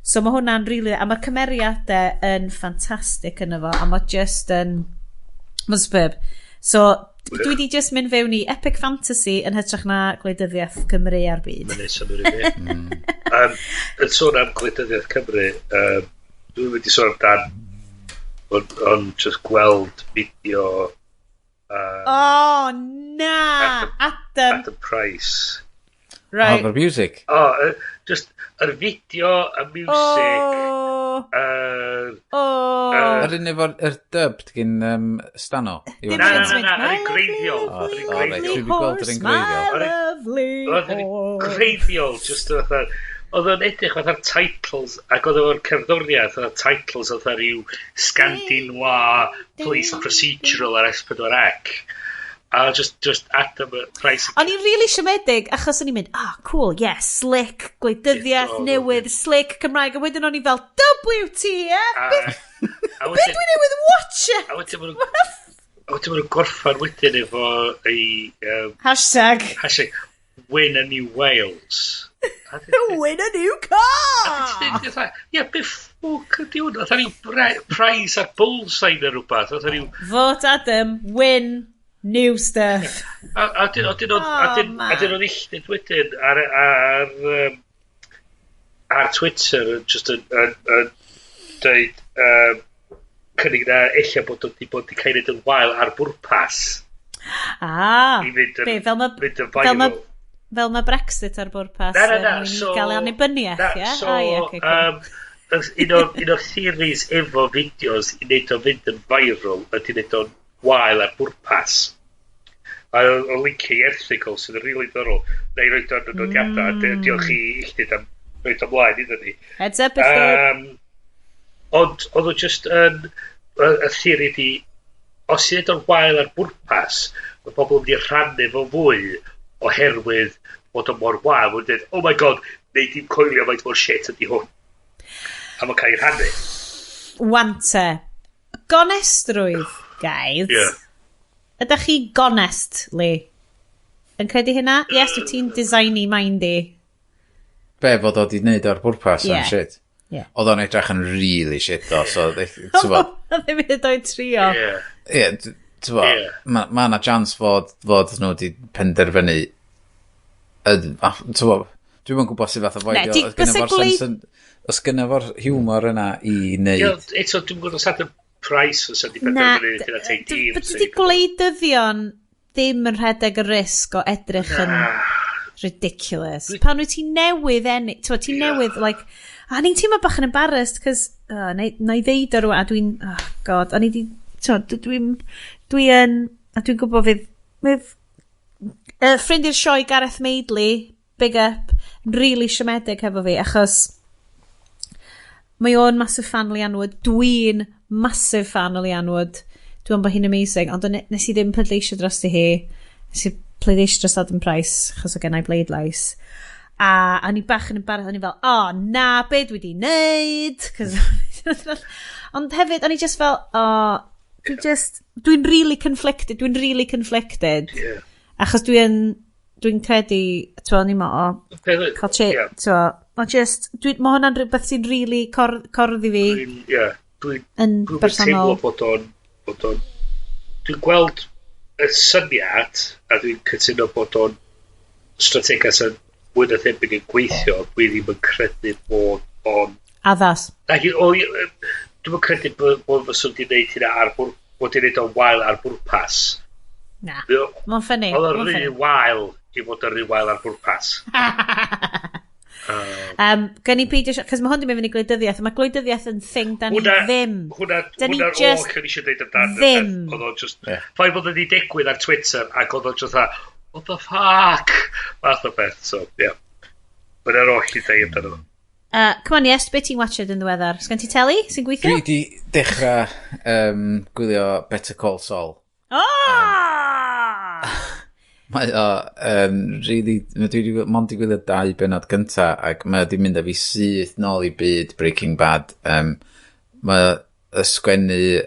So mae hwnna'n really... A mae'r cymeriadau yn ffantastig yn efo, a mae just yn... Mae'n superb. So, dwi di just mynd fewn i epic fantasy yn hytrach na gwleidyddiaeth Cymru ar byd. Mae'n neis am yr un fi. Yn sôn am gwleidyddiaeth Cymru, dwi'n wedi sôn amdan o'n just gweld fideo... na! Adam Price. Right. The music. Just yr fideo, y music. Yr un efo'r dubbed gyn Stano. Na, yr un greiddiol. Dwi'n gweld yr un greiddiol. Oedd yn greiddiol, just oedd o'n edrych fatha'r titles, ac oedd o'n cerddoriaeth, oedd titles oedd rhyw Scandinois police procedural ar S4C. A just Adam Price. O'n i'n really siomedig, achos o'n i'n mynd, cool, yes, slick, gwleidyddiaeth, newydd, slick, Cymraeg, a wedyn o'n i fel, WTF? Be dwi'n newydd watcha? A wedyn ma'n gorffan wedyn efo ei... Hashtag win a new Wales. Win a new car! Ie, be ffwc ydi hwnna? Oedd rhyw prize ar bullseye na rhywbeth. Vote Adam, win new stuff. A dyn o'n illtyd wedyn ar Twitter just yn dweud cynnig na eich bod o'n di bod i cael yn wael ar bwrpas. Fel mae Brexit ar bwrpas. Na. Gael ei annibyniaeth, ie? Un o'r theories efo fideos i wneud o fynd yn viral ydy wneud o'n wael ar bwrpas. A o linki erthigol sydd yn rili ddorol. Neu roed o'n nodiadau. Diolch i illtyd am roed o'n blaen iddyn ni. Heads up if they... Ond oedd o just yn... Y theory di... Os i wneud o'n wael ar bwrpas, mae pobl yn mynd i rhannu fo fwy oherwydd bod o'n mor wael. Mae'n dweud, oh my god, neu dim coelio faint mor shit ydi hwn. A mae'n cael ei rhannu. Wante. Gonestrwydd, guys. Yeah. Ydych chi gonestly? yn credu hynna? Yes, wyt ti'n designy mindy. Be, fod o di wneud o'r bwrpas am shit? Yeah. Oedd o'n edrych yn really shit o, so... Ddim hyd oed trio. Mae yna chance fod nhw wedi penderfynu... Dwi'n yn gwybod sydd fath o foidio. Os gynna fo'r humor yna i wneud... Eto, dwi'n gwybod os ad y price os ydy penderfynu gyda take team. But ydy gwleidyddion ddim yn rhedeg y risg o edrych yn ridiculous. Pan wyt ti'n newydd ti'n newydd, like... A ni'n teimlo bach yn embarrassed, cos na i ddeud ar rwan, a dwi'n, oh god, a ni di, dwi'n gwybod fydd ffrind i'r sioe Gareth Maidley, big up, really siomedig hefo fi, achos mae o'n massive fan o Lianwood, dwi'n massive fan o Lianwood, dwi'n bod hi'n amazing, ond nes i ddim pleidleisio dros i hi, nes i pleidleisio dros Adam Price, achos o gennau bleidlais. A ni bach yn embarrassed, o'n i fel, na, be dwi di neud? Ond hefyd, o'n i just fel, dwi'n really conflicted. Yeah. Achos dwi'n credu, o'n i cael chit, mae hwnna'n rhywbeth sy'n really corddi fi. Yn bersonol. Dwi'n gweld y syniad, a dwi'n cytuno bod o'n strategas yn mwy na thebyg yn gweithio, dwi ddim yn credu bod o'n... Addas. Dwi'n yn credu bod fyswn wedi gwneud hynna bod i'n gwneud o'n wael ar bwrpas. Na, mae'n ffynnu. Oedd o'n rili wael i fod yn rili wael ar bwrpas. Gan i peidio... Cos mae hwn ddim yn fynd i gwleidyddiaeth, mae gwleidyddiaeth yn thing da ni ddim. Hwna'r oll yn eisiau dweud amdano. Ddim. Oedd o'n just... Ffaith bod wedi digwydd ar Twitter ac oedd o'n just what the fuck? Fath o beth, so, yeah. Mae'n ar oll i dweud amdano. Come on, yes, beth ti'n watched yn ddiweddar? Sgan ti teli sy'n gweithio? Dwi di dechrau gwylio Better Call Saul. Mae o, really, dwi di mond i gwylio 2 benod gynta, ac mae di mynd â fi syth nôl i byd Breaking Bad. Mae ysgwennu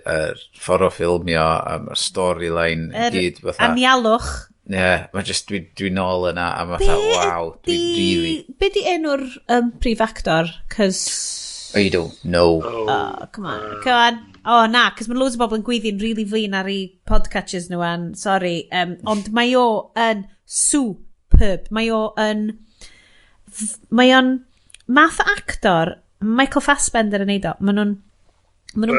ffordd o ffilmio, y storyline gyd. Anialwch. Mae just dwi'n nôl yna, a mae wow, dwi'n really... Be di enw'r prif actor? Cos... I don't know. Come on. Na, cos mae loads o bobl yn gweithio'n really flin ar ei podcatchers nhw an, sorry. Ond mae o yn superb. Mae o'n math o actor, Michael Fassbender yn neud o, mae nhw'n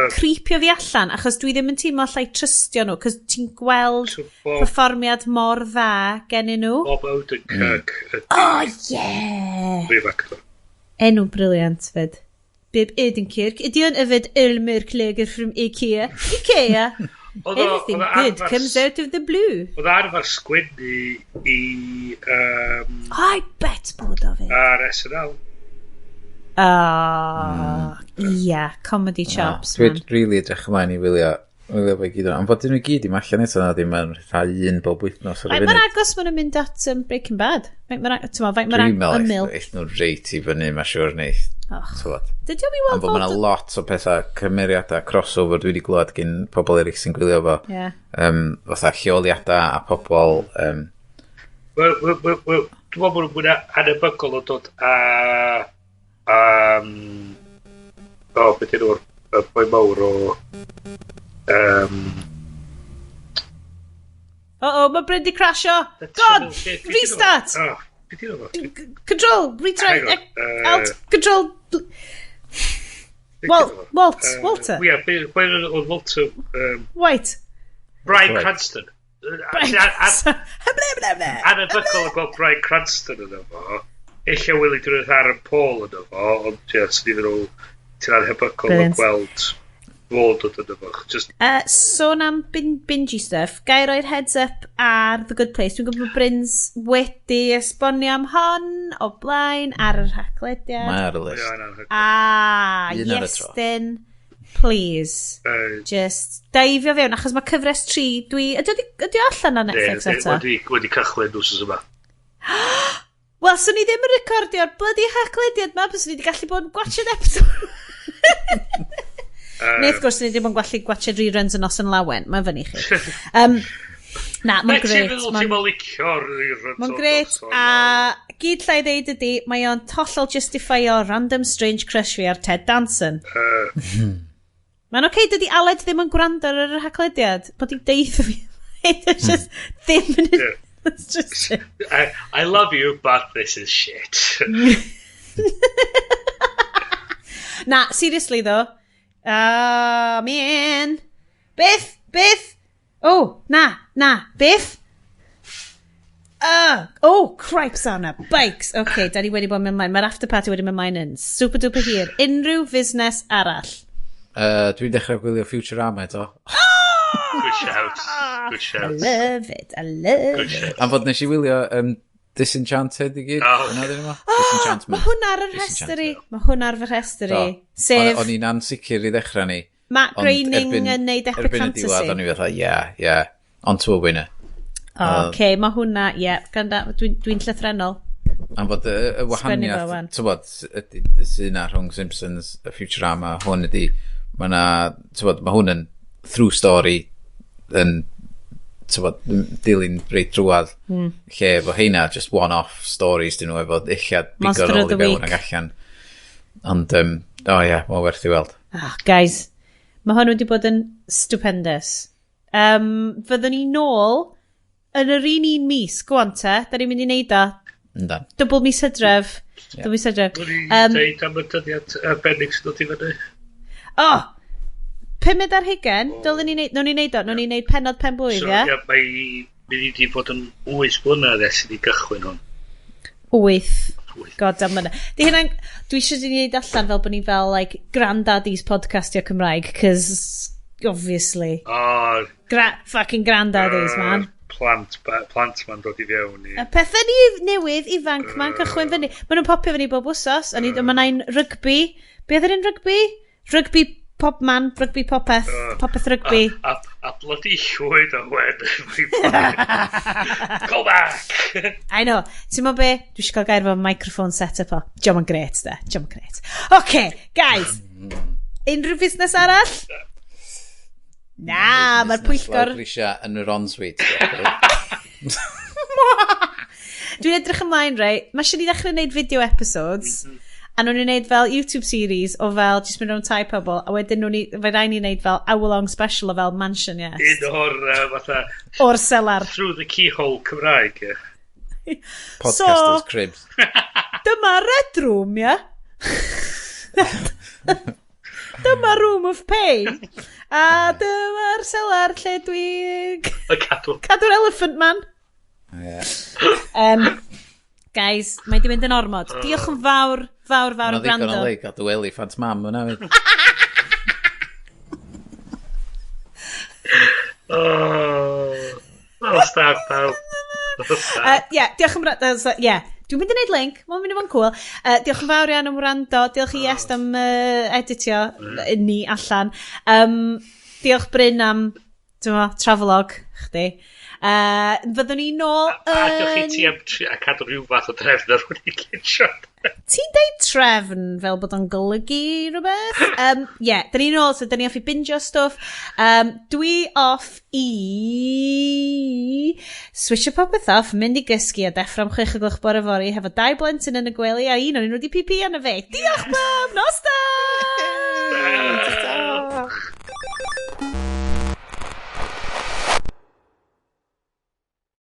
creepio fi allan, achos dwi ddim yn teimlo allai trystio nhw, cos ti'n gweld perfformiad mor dda gennyn nhw. Bob Odenkirk. Brif actor. Enw briliant, fyd. Bob Odenkirk. Ydy o'n yfed Öl Mörk lager from IKEA? Everything good comes out of the blue. Oedd arfer sgwennu i... I bet bod o fi. Ar SNL. Comedy chops. Dwi'n really edrych ymlaen i wylio fe gyd o'n. Ond bod dyn nhw gyd i allan eto na ddim yn rhai un bob wythnos ar y funud. Mae'n agos ma'n mynd at Breaking Bad. Dwi'n meddwl eith nhw'n reit i fyny, mae'n siwr neith. Dydy o mi weld fod... Mae'n lot o pethau cymeriadau crossover dwi wedi glwad gyn pobl eraill sy'n gwylio fo. Fatha lleoliadau a pobl... Dwi'n meddwl bod nhw'n anebygol o dod a... beth yw'r boi mawr o... mae Bryn di crasho! God! Restart! Beth yw'r fo? Control! Retry! Alt! Control! Walter! Boi o'n Walter... White! Bryan Cranston. Anebygol o gweld Bryan Cranston yn efo. Ella wyli dwi'n Aaron Paul yn efo, ond just iddyn nhw ti'n anhebygol o gweld fod o dyn efo. Sôn am bingy stuff, gai roi'r heads up ar The Good Place. Dwi'n gwybod bod Bryn's wedi esbonio am hon o blaen ar yr Haclediad. Mae ar y list. Iestyn, please. Just daifio fewn, achos mae cyfres 3. Ydy allan ar Netflix eto? Wedi cychwyn wrsos yma. Wel, swn i ddim yn recordio'r bloody Haclediad ma, bys ni wedi gallu bod yn gwachod episode. Neu, wrth gwrs, ni wedi bod yn gallu gwachod reruns yn os yn lawen. Mae'n fyny chi. Na, mae'n gret. Mae'n gret, a gyd llai ddeud ydi, mae o'n tollol justifio random strange crush fi ar Ted Danson. Mae'n oce, dydi Aled ddim yn gwrando ar yr Haclediad, bod i'n deud fi. It's just ddim yn... It's just... I love you, but this is shit. Na, seriously though. Man. Biff. Oh, na, Biff. Cripes on a bikes. Okay, da ni wedi bod mewn mlaen. Mae'r after party wedi mynd mlaen yn super duper hir. Unrhyw fusnes arall. Dwi'n dechrau gwylio Futurama eto. Good shout. I love it. Am fod nes i wylio Disenchanted i gyd. Mae hwnna ar y rhestr i. Mae hwnna ar fy rhestr i. Sef... O'n i'n ansicr i ddechrau ni. Matt Groening yn neud epic fantasy. Erbyn y diwedd, o'n i fatha, on to a winner. Oce, mae hwnna, dwi'n llythrenol. Am fod y wahaniaeth, ti'n bod, sy'n na rhwng Simpsons, y Futurama, hwn ydi, mae hwn yn through story, yn, ti'n bod, dilyn reit drwad, lle efo heina, just one-off stories, dyn nhw efo dillad bigo'r ôl i fewn ag allan. Ond, mae'n werth i weld. Guys, mae hwn wedi bod yn stupendous. Fyddwn ni nôl yn yr un mis, gwan te, da ni'n mynd i neud o. Yndan. Double mis Hydref. Double mis Hydref. Dwi'n deud am y dyddiad arbennig sy'n dod i fyny. 5 ar hugen, nhw'n ni neud o, nhw'n ni neud penod pen blwydd, ie? So, mae'n mynd i fod yn 8 blynedd ers i ni gychwyn hwn. 8. God am yna. Dwi eisiau ni neud allan fel bod ni fel, like, granddaddy's podcastio Cymraeg, cause, obviously. Fucking granddaddy's, man. Plant ma'n dod i fewn i. Y pethau ni newydd, ifanc ma'n cychwyn fyny. Ma'n nhw'n popio fyny bob wsos. Mae'n ein rygbi. Be oedd yr un rygbi? Rygbi pop man, rygbi popeth. Popeth rygbi. A bloody llwyd o wen. Go back! I know. Ti'n mo be? Dwi eisiau cael gair fo microphone set-up o. Jom yn gret, de. Jom yn gret. Oce, guys. Unrhyw busnes arall? Na, mae'r pwyllgor... Lawr grisia yn yr on-suite. Dwi'n edrych ymlaen, rei. Mae eisiau ni ddechrau gwneud video episodes, a nhw'n gwneud fel YouTube series o fel, just mynd o'n tai pobl, a wedyn fe rai ni wneud fel hour-long special o fel Mansion, yes. Un o'r, fatha... O'r selar. Through the keyhole Cymraeg, ie. Podcasters cribs. Dyma Red Room, ie? Dyma Room of Pain. A dyma'r selar lle dwi... Cadw'r Elephant Man. Guys, mae di mynd yn ormod. Diolch yn fawr yn gwrando. Mae'n ddigon o le gadw Elephant Man yna. Stag pawb. Diolch yn gwrando. Dwi'n mynd i wneud link, mae'n mynd i fod yn cool. Diolch yn fawr iawn am wrando. Diolch i Iestyn am editio ni allan. Diolch Bryn am travelog chdi. Fyddwn ni nôl yn... A diolch i ti am cadw rhyw fath o drefn ar hwn i gynsiad. Ti'n deud trefn fel bod o'n golygu rhywbeth? Da ni nôl, so da ni off i bingio stwff. Dwi off i... Swisio popeth off, mynd i gysgu a deffro am 6:00 bore fori hefo 2 blentyn yn y gwely a un o'n nhw wedi pipi yn y fe. Diolch mam, nos da!